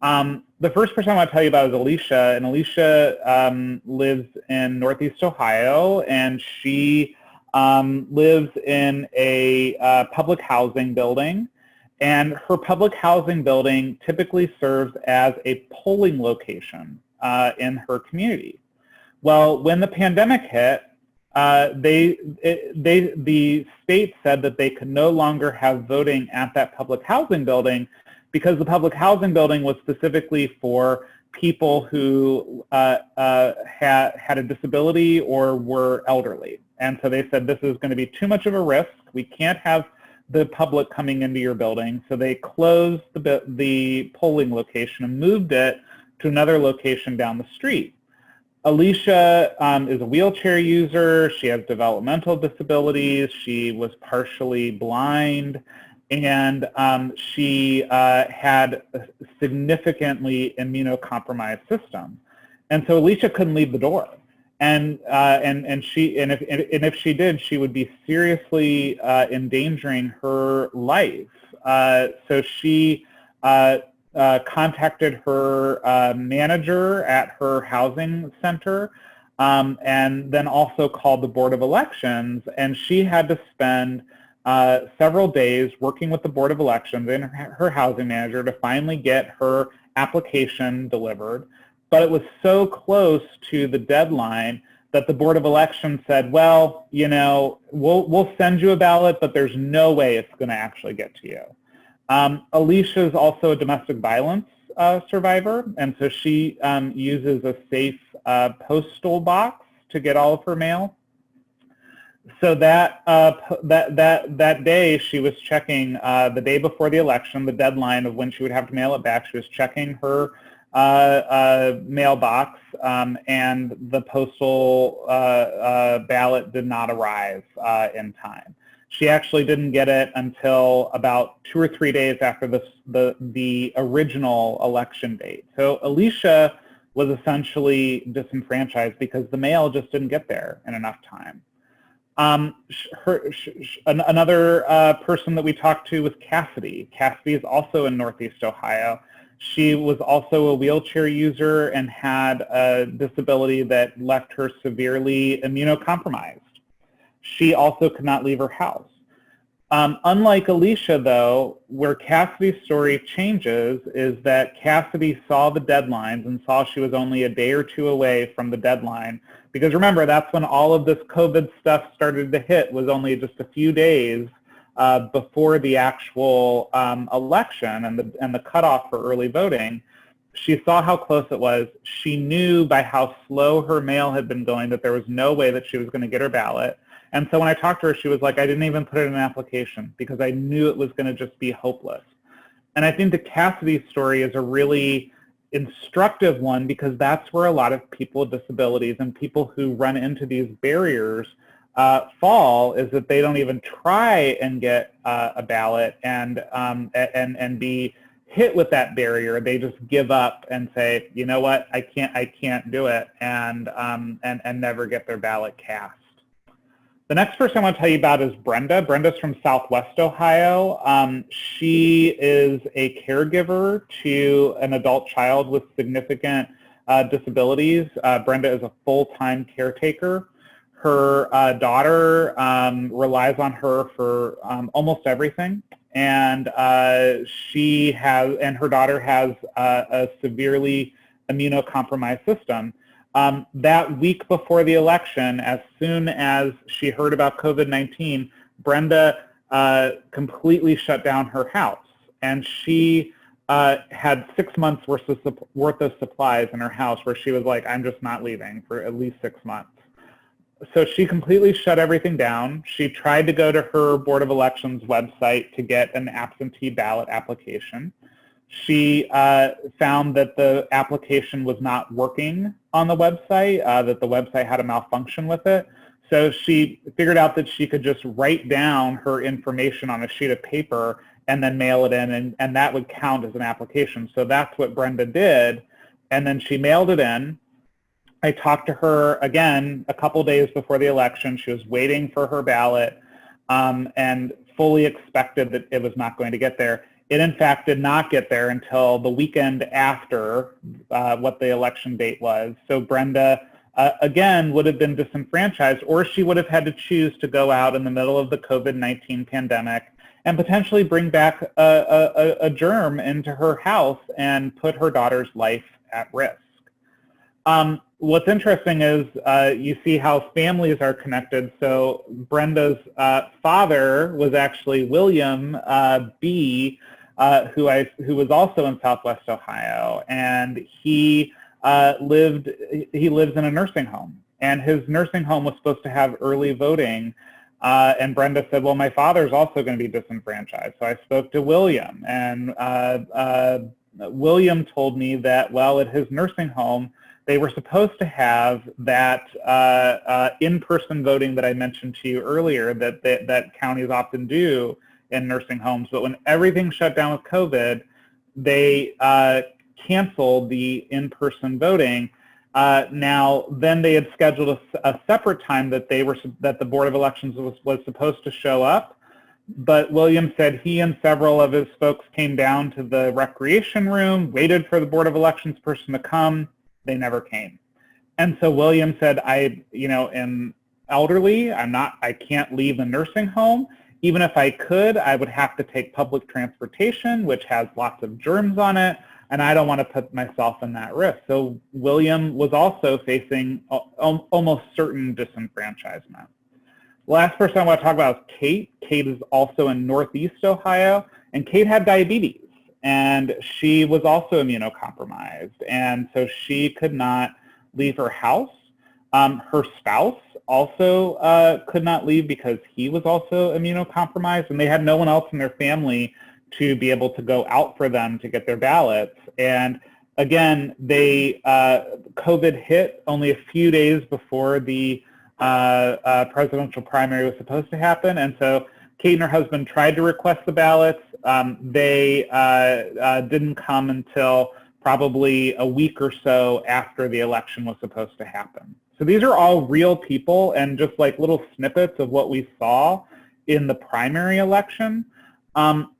The first person I want to tell you about is Alicia, and Alicia lives in Northeast Ohio, and she lives in a public housing building, and her public housing building typically serves as a polling location in her community. Well, when the pandemic hit, the state said that they could no longer have voting at that public housing building because the public housing building was specifically for people who had a disability or were elderly. And so they said, this is going to be too much of a risk. We can't have the public coming into your building. So they closed the polling location and moved it to another location down the street. Alicia is a wheelchair user. She has developmental disabilities. She was partially blind, and she had a significantly immunocompromised system. And so Alicia couldn't leave the door. And if she did, she would be seriously endangering her life. So she contacted her manager at her housing center, and then also called the Board of Elections, and she had to spend several days working with the Board of Elections and her housing manager to finally get her application delivered. But it was so close to the deadline that the Board of Elections said, well, we'll send you a ballot, but there's no way it's going to actually get to you. Alicia is also a domestic violence survivor, and so she uses a safe postal box to get all of her mail. So that day, she was checking the day before the election, the deadline of when she would have to mail it back. She was checking her mailbox, and the postal ballot did not arrive in time. She actually didn't get it until about 2 or 3 days after the original election date. So Alicia was essentially disenfranchised because the mail just didn't get there in enough time. Another person that we talked to was Cassidy. Cassidy is also in Northeast Ohio. She was also a wheelchair user and had a disability that left her severely immunocompromised. She also could not leave her house. Unlike Alicia, though, where Cassidy's story changes is that Cassidy saw the deadlines and saw she was only a day or two away from the deadline. Because remember, that's when all of this COVID stuff started to hit, was only just a few days before the actual election and the cutoff for early voting. She saw how close it was. She knew by how slow her mail had been going that there was no way that she was going to get her ballot. And so when I talked to her, she was like, I didn't even put it in an application because I knew it was going to just be hopeless. And I think the Cassidy story is a really instructive one because that's where a lot of people with disabilities and people who run into these barriers fall, is that they don't even try and get a ballot and be hit with that barrier. They just give up and say, you know what, I can't do it, and never get their ballot cast. The next person I want to tell you about is Brenda. Brenda's from Southwest Ohio. She is a caregiver to an adult child with significant disabilities. Brenda is a full-time caretaker. Her daughter relies on her for almost everything, and her daughter has a severely immunocompromised system. That week before the election, as soon as she heard about COVID-19, Brenda completely shut down her house, and she had 6 months worth of supplies in her house, where she was like, I'm just not leaving for at least 6 months. So she completely shut everything down. She tried to go to her Board of Elections website to get an absentee ballot application. She found that the application was not working on the website, that the website had a malfunction with it. So she figured out that she could just write down her information on a sheet of paper and then mail it in, and that would count as an application. So that's what Brenda did, and then she mailed it in. I talked to her again a couple days before the election. She was waiting for her ballot. and fully expected that it was not going to get there. It, in fact, did not get there until the weekend after what the election date was. So Brenda, again, would have been disenfranchised, or she would have had to choose to go out in the middle of the COVID-19 pandemic and potentially bring back a germ into her house and put her daughter's life at risk. What's interesting is you see how families are connected. So Brenda's father was actually William B., who was also in Southwest Ohio, and he lives in a nursing home, and his nursing home was supposed to have early voting. And Brenda said, well, my father's also going to be disenfranchised. So I spoke to William, and William told me that, well, at his nursing home, they were supposed to have that in-person voting that I mentioned to you earlier that counties often do in nursing homes. But when everything shut down with COVID, they canceled the in-person voting. Now, then they had scheduled a separate time that the Board of Elections was supposed to show up, but William said he and several of his folks came down to the recreation room, waited for the Board of Elections person to come. They never came. And so William said, I am elderly. I can't leave the nursing home. Even if I could, I would have to take public transportation, which has lots of germs on it, and I don't want to put myself in that risk. So William was also facing almost certain disenfranchisement. The last person I want to talk about is Kate. Kate is also in Northeast Ohio, and Kate had diabetes, and she was also immunocompromised, and so she could not leave her house. Her spouse also could not leave because he was also immunocompromised, and they had no one else in their family to be able to go out for them to get their ballots. And again, COVID hit only a few days before the presidential primary was supposed to happen, and so Kate and her husband tried to request the ballots. They didn't come until probably a week or so after the election was supposed to happen. So these are all real people, and just like little snippets of what we saw in the primary election.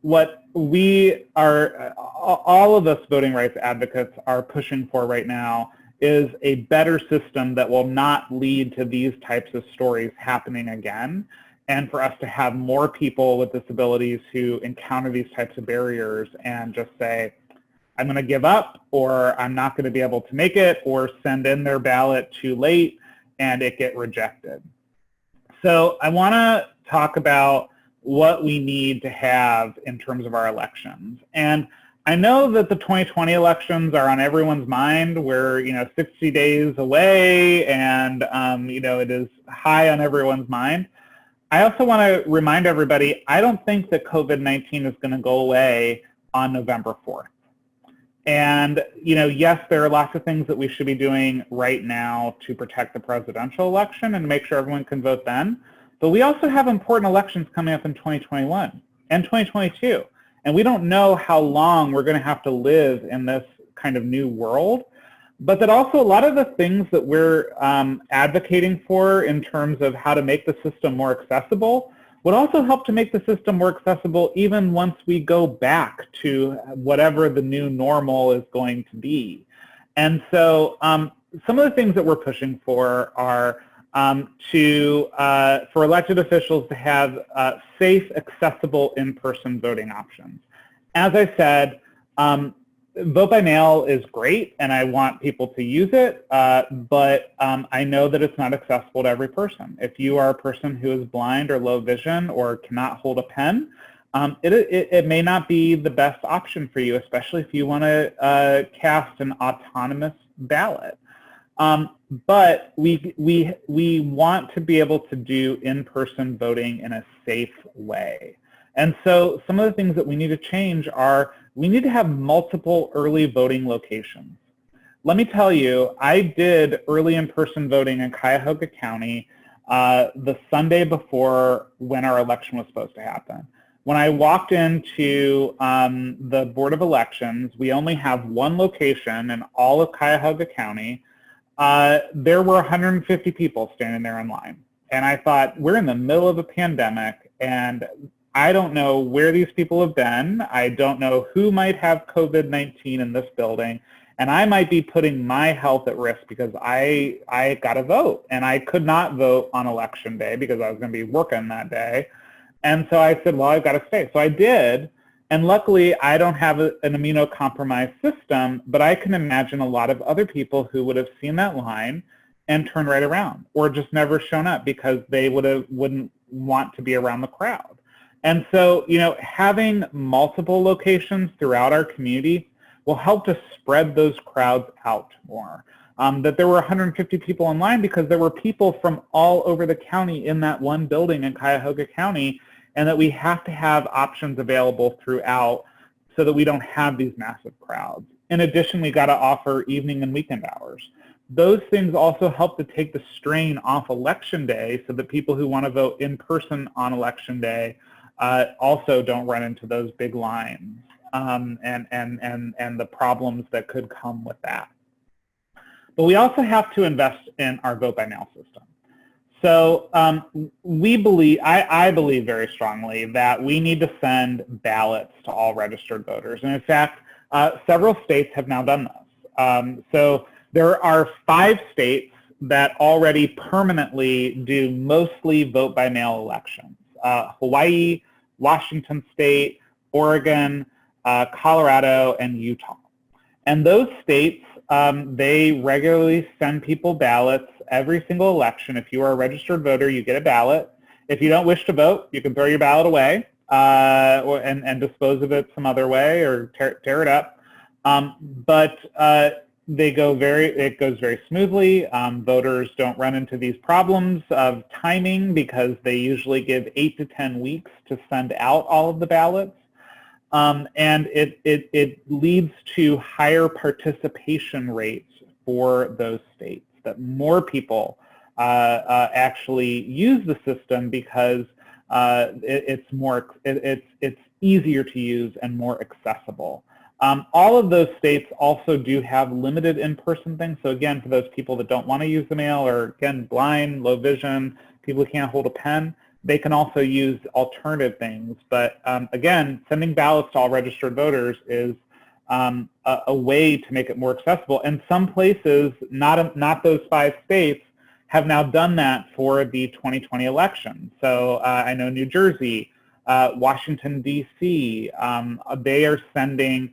What we are, all of us voting rights advocates are pushing for right now is a better system that will not lead to these types of stories happening again, and for us to have more people with disabilities who encounter these types of barriers and just say, I'm going to give up, or I'm not going to be able to make it, or send in their ballot too late and it get rejected. So I want to talk about what we need to have in terms of our elections. And I know that the 2020 elections are on everyone's mind. We're 60 days away, and it is high on everyone's mind. I also want to remind everybody, I don't think that COVID-19 is going to go away on November 4th. And, yes, there are lots of things that we should be doing right now to protect the presidential election and make sure everyone can vote then. But we also have important elections coming up in 2021 and 2022. And we don't know how long we're going to have to live in this kind of new world. But that also a lot of the things that we're advocating for in terms of how to make the system more accessible would also help to make the system more accessible even once we go back to whatever the new normal is going to be. And so some of the things that we're pushing for are for elected officials to have safe, accessible in-person voting options. As I said, vote by mail is great, and I want people to use it, but I know that it's not accessible to every person. If you are a person who is blind or low vision or cannot hold a pen, it may not be the best option for you, especially if you want to cast an autonomous ballot. But we want to be able to do in-person voting in a safe way. And so some of the things that we need to change are we need to have multiple early voting locations. Let me tell you, I did early in-person voting in Cuyahoga County the Sunday before when our election was supposed to happen. When I walked into the Board of Elections, we only have one location in all of Cuyahoga County. There were 150 people standing there in line. And I thought, we're in the middle of a pandemic, And I don't know where these people have been. I don't know who might have COVID-19 in this building. And I might be putting my health at risk because I got to vote. And I could not vote on election day because I was going to be working that day. And so I said, well, I've got to stay. So I did. And luckily, I don't have an immunocompromised system, but I can imagine a lot of other people who would have seen that line and turned right around, or just never shown up because they wouldn't want to be around the crowd. And so, you know, having multiple locations throughout our community will help to spread those crowds out more. That there were 150 people in line because there were people from all over the county in that one building in Cuyahoga County, and that we have to have options available throughout so that we don't have these massive crowds. In addition, we got to offer evening and weekend hours. Those things also help to take the strain off election day so that people who want to vote in person on election day also don't run into those big lines and the problems that could come with that. But we also have to invest in our vote by mail system. So we believe, I believe very strongly that we need to send ballots to all registered voters. And in fact, several states have now done this. So there are 5 states that already permanently do mostly vote by mail elections. Hawaii, Washington State, Oregon, Colorado, and Utah. And those states, they regularly send people ballots every single election. If you are a registered voter, you get a ballot. If you don't wish to vote, you can throw your ballot away and dispose of it some other way or tear it up. But it goes very smoothly. Voters don't run into these problems of timing because they usually give 8 to 10 weeks to send out all of the ballots. And it leads to higher participation rates for those states, that more people actually use the system because it's easier to use and more accessible. All of those states also do have limited in-person things. So again, for those people that don't want to use the mail, or again, blind, low vision, people who can't hold a pen, they can also use alternative things. But again, sending ballots to all registered voters is a way to make it more accessible. And some places, not those 5 states, have now done that for the 2020 election. So I know New Jersey, Washington, D.C., they are sending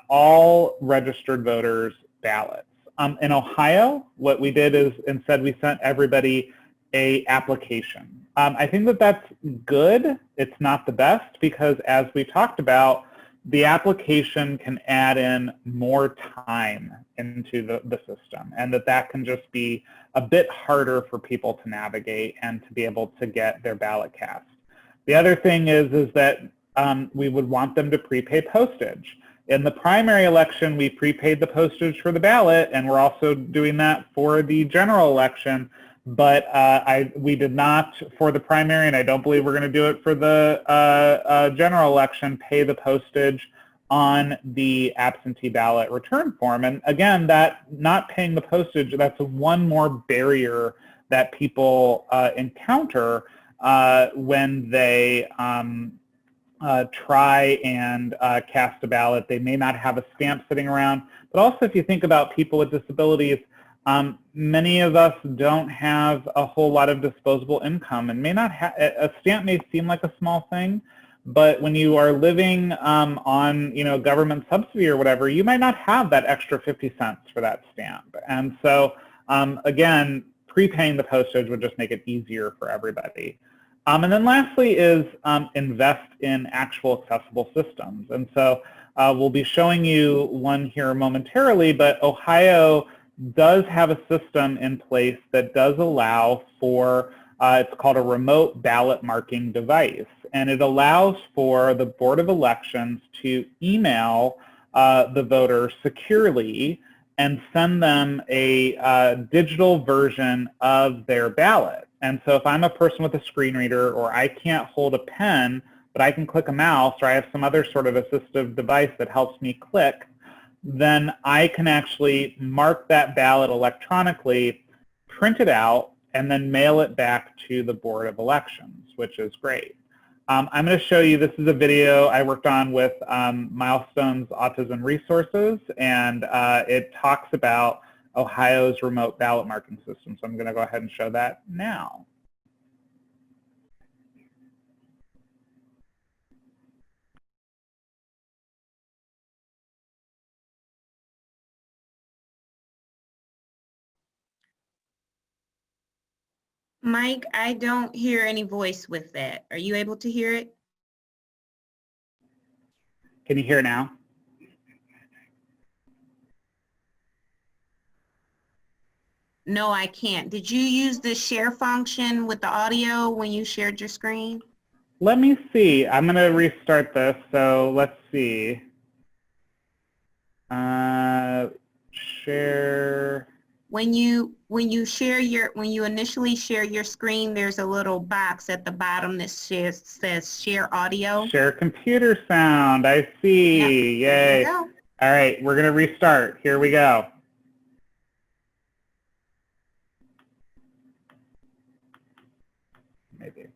all registered voters ballots. In Ohio, what we did is instead we sent everybody an application. I think that that's good. It's not the best because, as we talked about, the application can add in more time into the system, and that can just be a bit harder for people to navigate and to be able to get their ballot cast. The other thing is that we would want them to prepay postage. In the primary election, we prepaid the postage for the ballot, and we're also doing that for the general election. But we did not for the primary, and I don't believe we're going to do it for the general election, pay the postage on the absentee ballot return form. And again, that not paying the postage, that's one more barrier that people encounter when they try and cast a ballot. They may not have a stamp sitting around. But also, if you think about people with disabilities, many of us don't have a whole lot of disposable income, and may not have a stamp. May seem like a small thing, but when you are living on government subsidy or whatever, you might not have that extra 50 cents for that stamp. And so again, prepaying the postage would just make it easier for everybody. And then lastly is invest in actual accessible systems. And so we'll be showing you one here momentarily, but Ohio does have a system in place that does allow for, it's called a remote ballot marking device. And it allows for the Board of Elections to email the voter securely and send them a digital version of their ballot. And so if I'm a person with a screen reader, or I can't hold a pen, but I can click a mouse, or I have some other sort of assistive device that helps me click, then I can actually mark that ballot electronically, print it out, and then mail it back to the Board of Elections, which is great. I'm going to show you, this is a video I worked on with Milestones Autism Resources, and it talks about Ohio's remote ballot marking system. So I'm going to go ahead and show that now. Mike, I don't hear any voice with that. Are you able to hear it? Can you hear now? No, I can't. Did you use the share function with the audio when you shared your screen? Let me see. I'm going to restart this. So let's see. Share. When you initially share your screen, there's a little box at the bottom that says share audio. Share computer sound. I see. Yep. Yay. There you go. All right, we're going to restart. Here we go. Maybe.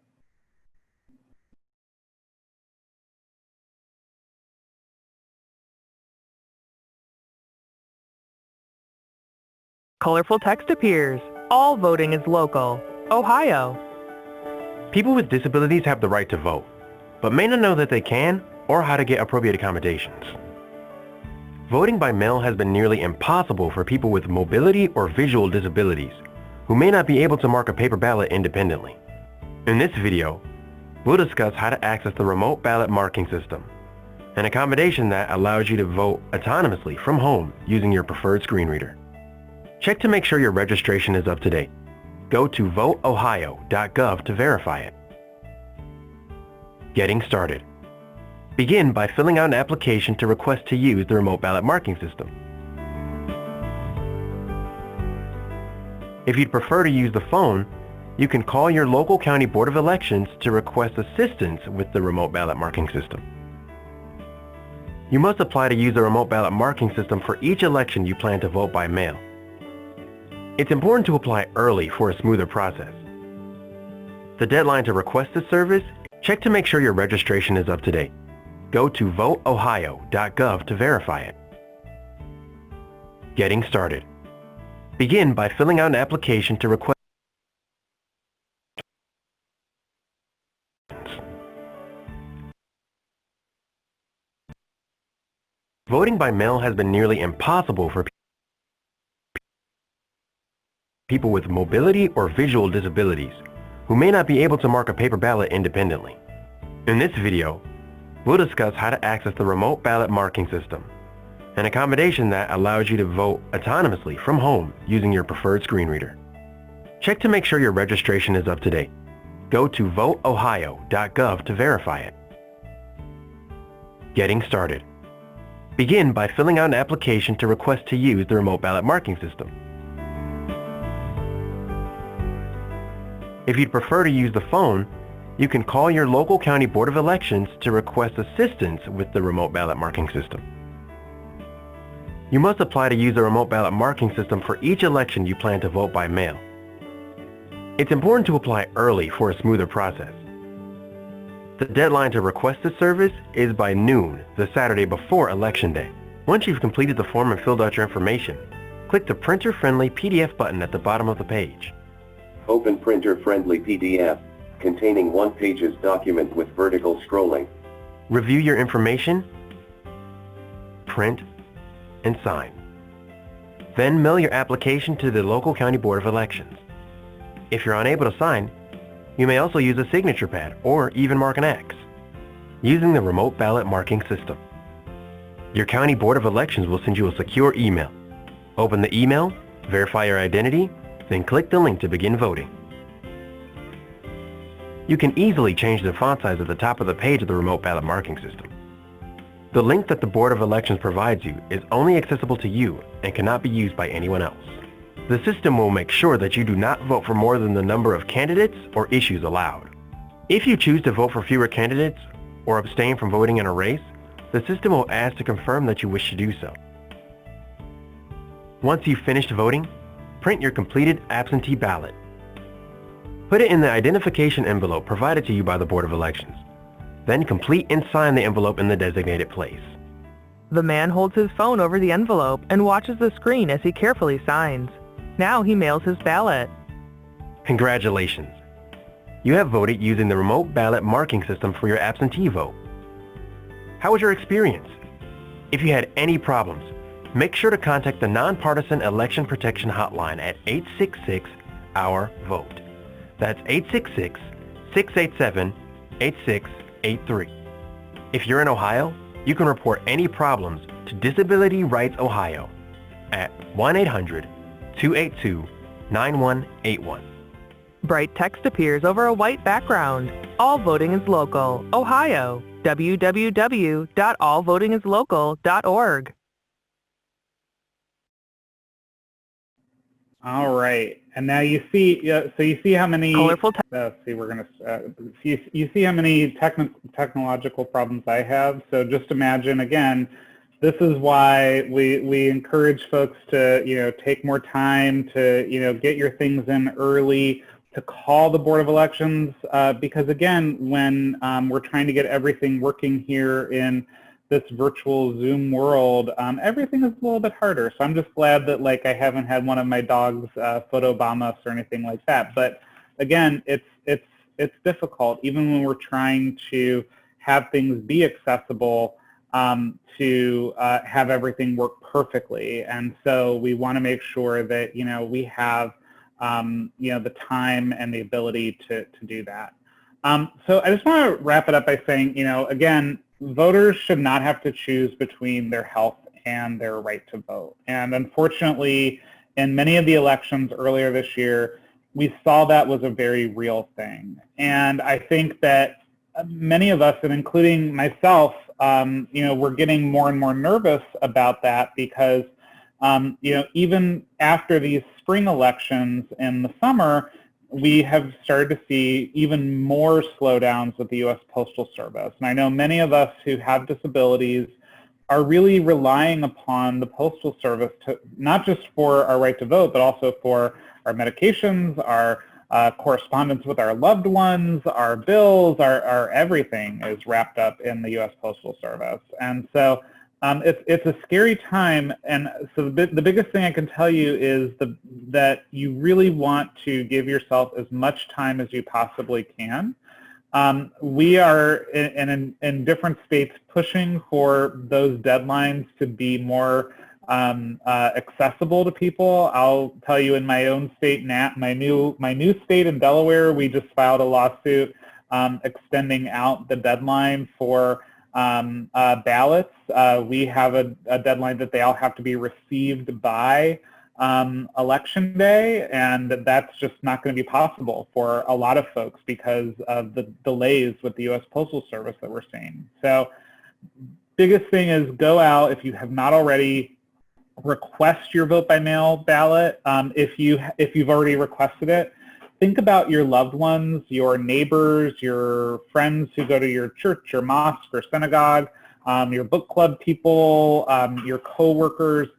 Colorful text appears. All voting is local. Ohio. People with disabilities have the right to vote, but may not know that they can or how to get appropriate accommodations. Voting by mail has been nearly impossible for people with mobility or visual disabilities who may not be able to mark a paper ballot independently. In this video, we'll discuss how to access the remote ballot marking system, an accommodation that allows you to vote autonomously from home using your preferred screen reader. Check to make sure your registration is up to date. Go to voteohio.gov to verify it. Getting started. Begin by filling out an application to request to use the remote ballot marking system. If you'd prefer to use the phone, you can call your local county board of elections to request assistance with the remote ballot marking system. You must apply to use the remote ballot marking system for each election you plan to vote by mail. It's important to apply early for a smoother process. The deadline to request this service, check to make sure your registration is up to date. Go to voteohio.gov to verify it. Getting started. Begin by filling out an application to request. Voting by mail has been nearly impossible for people with mobility or visual disabilities who may not be able to mark a paper ballot independently. In this video, we'll discuss how to access the remote ballot marking system, an accommodation that allows you to vote autonomously from home using your preferred screen reader. Check to make sure your registration is up to date. Go to voteohio.gov to verify it. Getting started. Begin by filling out an application to request to use the remote ballot marking system. If you'd prefer to use the phone, you can call your local county board of elections to request assistance with the remote ballot marking system. You must apply to use the remote ballot marking system for each election you plan to vote by mail. It's important to apply early for a smoother process. The deadline to request this service is by noon the Saturday before Election Day. Once you've completed the form and filled out your information, click the printer-friendly PDF button at the bottom of the page. Open printer-friendly PDF, containing one-pages document with vertical scrolling. Review your information, print, and sign. Then mail your application to the local county board of elections. If you're unable to sign, you may also use a signature pad or even mark an X using the remote ballot marking system. Your county board of elections will send you a secure email. Open the email, verify your identity, then click the link to begin voting. You can easily change the font size at the top of the page of the remote ballot marking system. The link that the Board of Elections provides you is only accessible to you and cannot be used by anyone else. The system will make sure that you do not vote for more than the number of candidates or issues allowed. If you choose to vote for fewer candidates or abstain from voting in a race, the system will ask to confirm that you wish to do so. Once you've finished voting, print your completed absentee ballot. Put it in the identification envelope provided to you by the Board of Elections. Then complete and sign the envelope in the designated place. The man holds his phone over the envelope and watches the screen as he carefully signs. Now he mails his ballot. Congratulations! You have voted using the remote ballot marking system for your absentee vote. How was your experience? If you had any problems, make sure to contact the Nonpartisan Election Protection Hotline at 866-OUR-VOTE. That's 866-687-8683. If you're in Ohio, you can report any problems to Disability Rights Ohio at 1-800-282-9181. Bright text appears over a white background. All voting is local. Ohio. www.allvotingislocal.org. All right, and now you see, so you see how many. Colorful see, we're gonna. You see how many technological problems I have. So just imagine again. This is why we encourage folks to take more time to get your things in early, to call the Board of Elections, because again, when we're trying to get everything working here in this virtual Zoom world, everything is a little bit harder. So I'm just glad that I haven't had one of my dogs photobomb us or anything like that. But again, it's difficult, even when we're trying to have things be accessible, to have everything work perfectly. And so we want to make sure that we have the time and the ability to do that. So I just want to wrap it up by saying, again, voters should not have to choose between their health and their right to vote. And unfortunately, in many of the elections earlier this year, we saw that was a very real thing. And I think that many of us, and including myself, we're getting more and more nervous about that because, even after these spring elections in the summer, we have started to see even more slowdowns with the U.S. Postal Service. And I know many of us who have disabilities are really relying upon the Postal Service to not just for our right to vote, but also for our medications, our correspondence with our loved ones, our bills, our everything is wrapped up in the U.S. Postal Service. And so it's a scary time, and so the biggest thing I can tell you is that you really want to give yourself as much time as you possibly can. We are in different states pushing for those deadlines to be more accessible to people. I'll tell you, in my own state, my new state in Delaware, we just filed a lawsuit extending out the deadline for ballots. We have a deadline that they all have to be received by election day, and that's just not going to be possible for a lot of folks because of the delays with the U.S. Postal Service that we're seeing. So biggest thing is go out, if you have not already, request your vote by mail ballot. If you've already requested it, think about your loved ones, your neighbors, your friends who go to your church or mosque or synagogue, your book club people, your coworkers,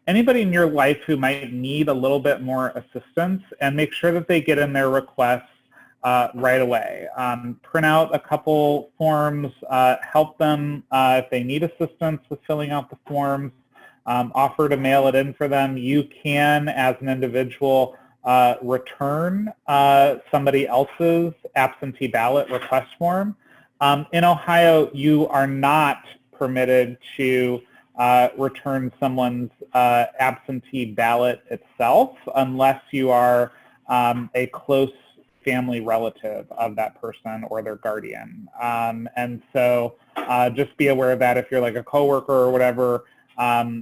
anybody in your life who might need a little bit more assistance, and make sure that they get in their requests right away. Print out a couple forms, help them if they need assistance with filling out the forms, offer to mail it in for them. You can, as an individual, return somebody else's absentee ballot request form. In Ohio, you are not permitted to return someone's absentee ballot itself unless you are a close family relative of that person or their guardian. And so just be aware of that. If you're like a coworker or whatever,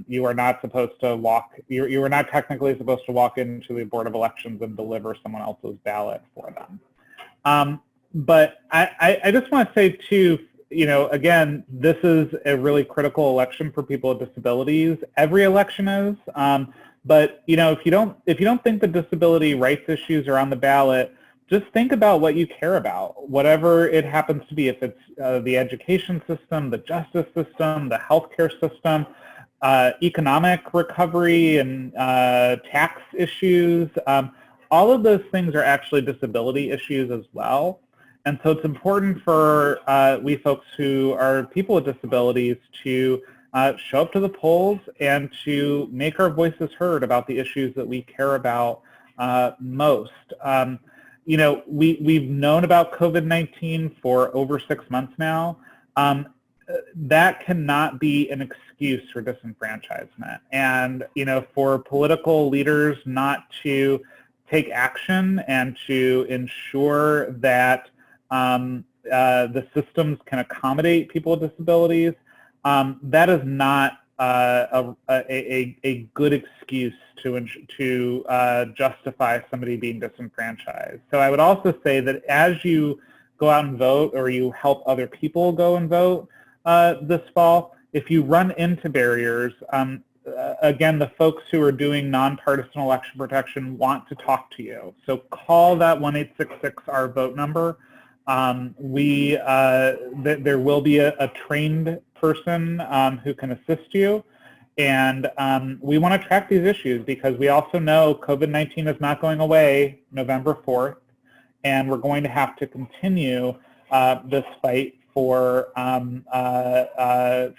you are not supposed to you are not technically supposed to walk into the Board of Elections and deliver someone else's ballot for them. But I just want to say too, again, this is a really critical election for people with disabilities. Every election is, but if you don't think the disability rights issues are on the ballot, just think about what you care about, whatever it happens to be. If it's the education system, the justice system, the healthcare system, economic recovery and tax issues, all of those things are actually disability issues as well. And so it's important for we folks who are people with disabilities to show up to the polls and to make our voices heard about the issues that we care about most. You know, we've known about COVID-19 for over 6 months now. That cannot be an excuse for disenfranchisement. And, you know, for political leaders not to take action and to ensure that the systems can accommodate people with disabilities, that is not a good excuse to justify somebody being disenfranchised. So I would also say that as you go out and vote, or you help other people go and vote this fall, if you run into barriers, again, the folks who are doing nonpartisan election protection want to talk to you. So call that 1-866-OUR-VOTE number. There will be a trained person who can assist you. And we want to track these issues because we also know COVID-19 is not going away November 4th. And we're going to have to continue this fight for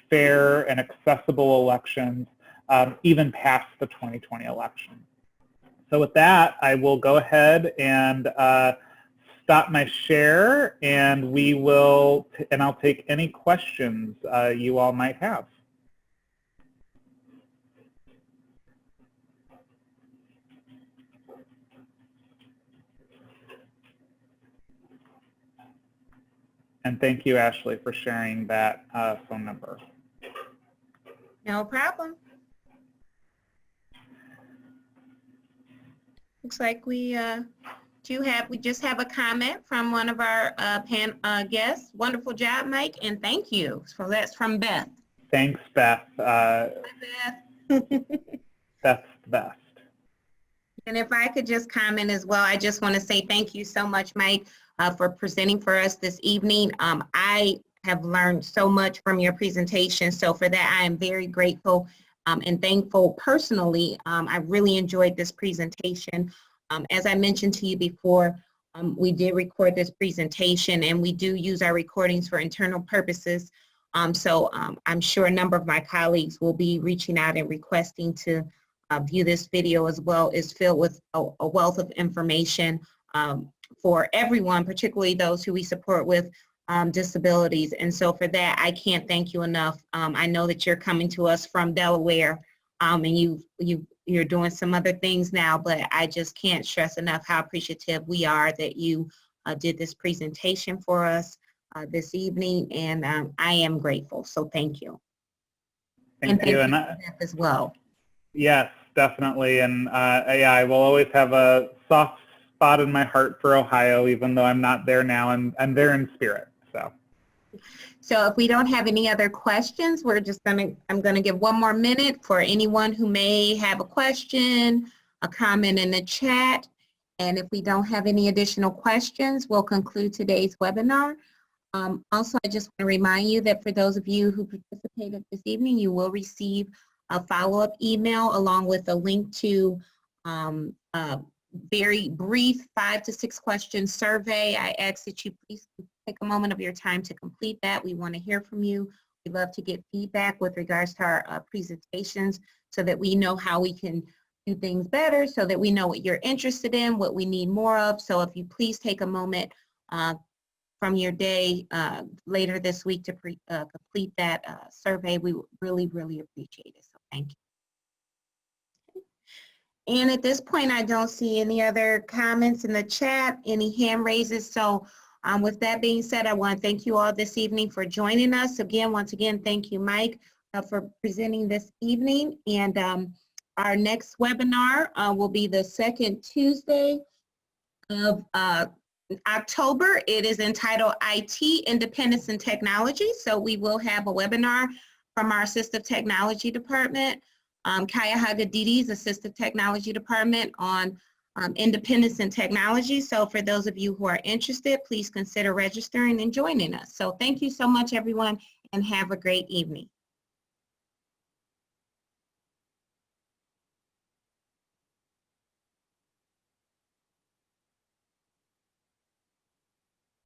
fair and accessible elections even past the 2020 election. So with that, I will go ahead and stop my share, and I'll take any questions you all might have. And thank you, Ashley, for sharing that phone number. No problem. Looks like we just have a comment from one of our guests. Wonderful job, Mike, and thank you. So that's from Beth. Thanks, Beth. Hi, Beth. Beth's the best. And if I could just comment as well, I just want to say thank you so much, Mike, for presenting for us this evening. I have learned so much from your presentation. So for that, I am very grateful and thankful personally. I really enjoyed this presentation. As I mentioned to you before, we did record this presentation, and we do use our recordings for internal purposes. So I'm sure a number of my colleagues will be reaching out and requesting to view this video as well. It's filled with a wealth of information for everyone, particularly those who we support with disabilities. And so for that, I can't thank you enough. I know that you're coming to us from Delaware, and you're doing some other things now, but I just can't stress enough how appreciative we are that you did this presentation for us this evening, and I am grateful. So thank you. Thank you. And as well. Yes, definitely. And yeah, I will always have a soft spot in my heart for Ohio, even though I'm not there now. I'm there in spirit. So if we don't have any other questions, I'm gonna give one more minute for anyone who may have a question, a comment in the chat. And if we don't have any additional questions, we'll conclude today's webinar. Also, I just want to remind you that for those of you who participated this evening, you will receive a follow-up email along with a link to a very brief 5 to 6 question survey. I ask that you please take a moment of your time to complete that. We want to hear from you. We love to get feedback with regards to our presentations so that we know how we can do things better, so that we know what you're interested in, what we need more of. So if you please take a moment from your day later this week to complete that survey, we really, really appreciate it. So thank you. And at this point, I don't see any other comments in the chat, any hand raises. So with that being said, I want to thank you all this evening for joining us. Again, once again, thank you, Mike, for presenting this evening. And our next webinar will be the second Tuesday of October. It is entitled IT, Independence and Technology. So we will have a webinar from our Assistive Technology Department, Cuyahoga DD's Assistive Technology Department on independence and technology. So for those of you who are interested, please consider registering and joining us. So thank you so much, everyone, and have a great evening.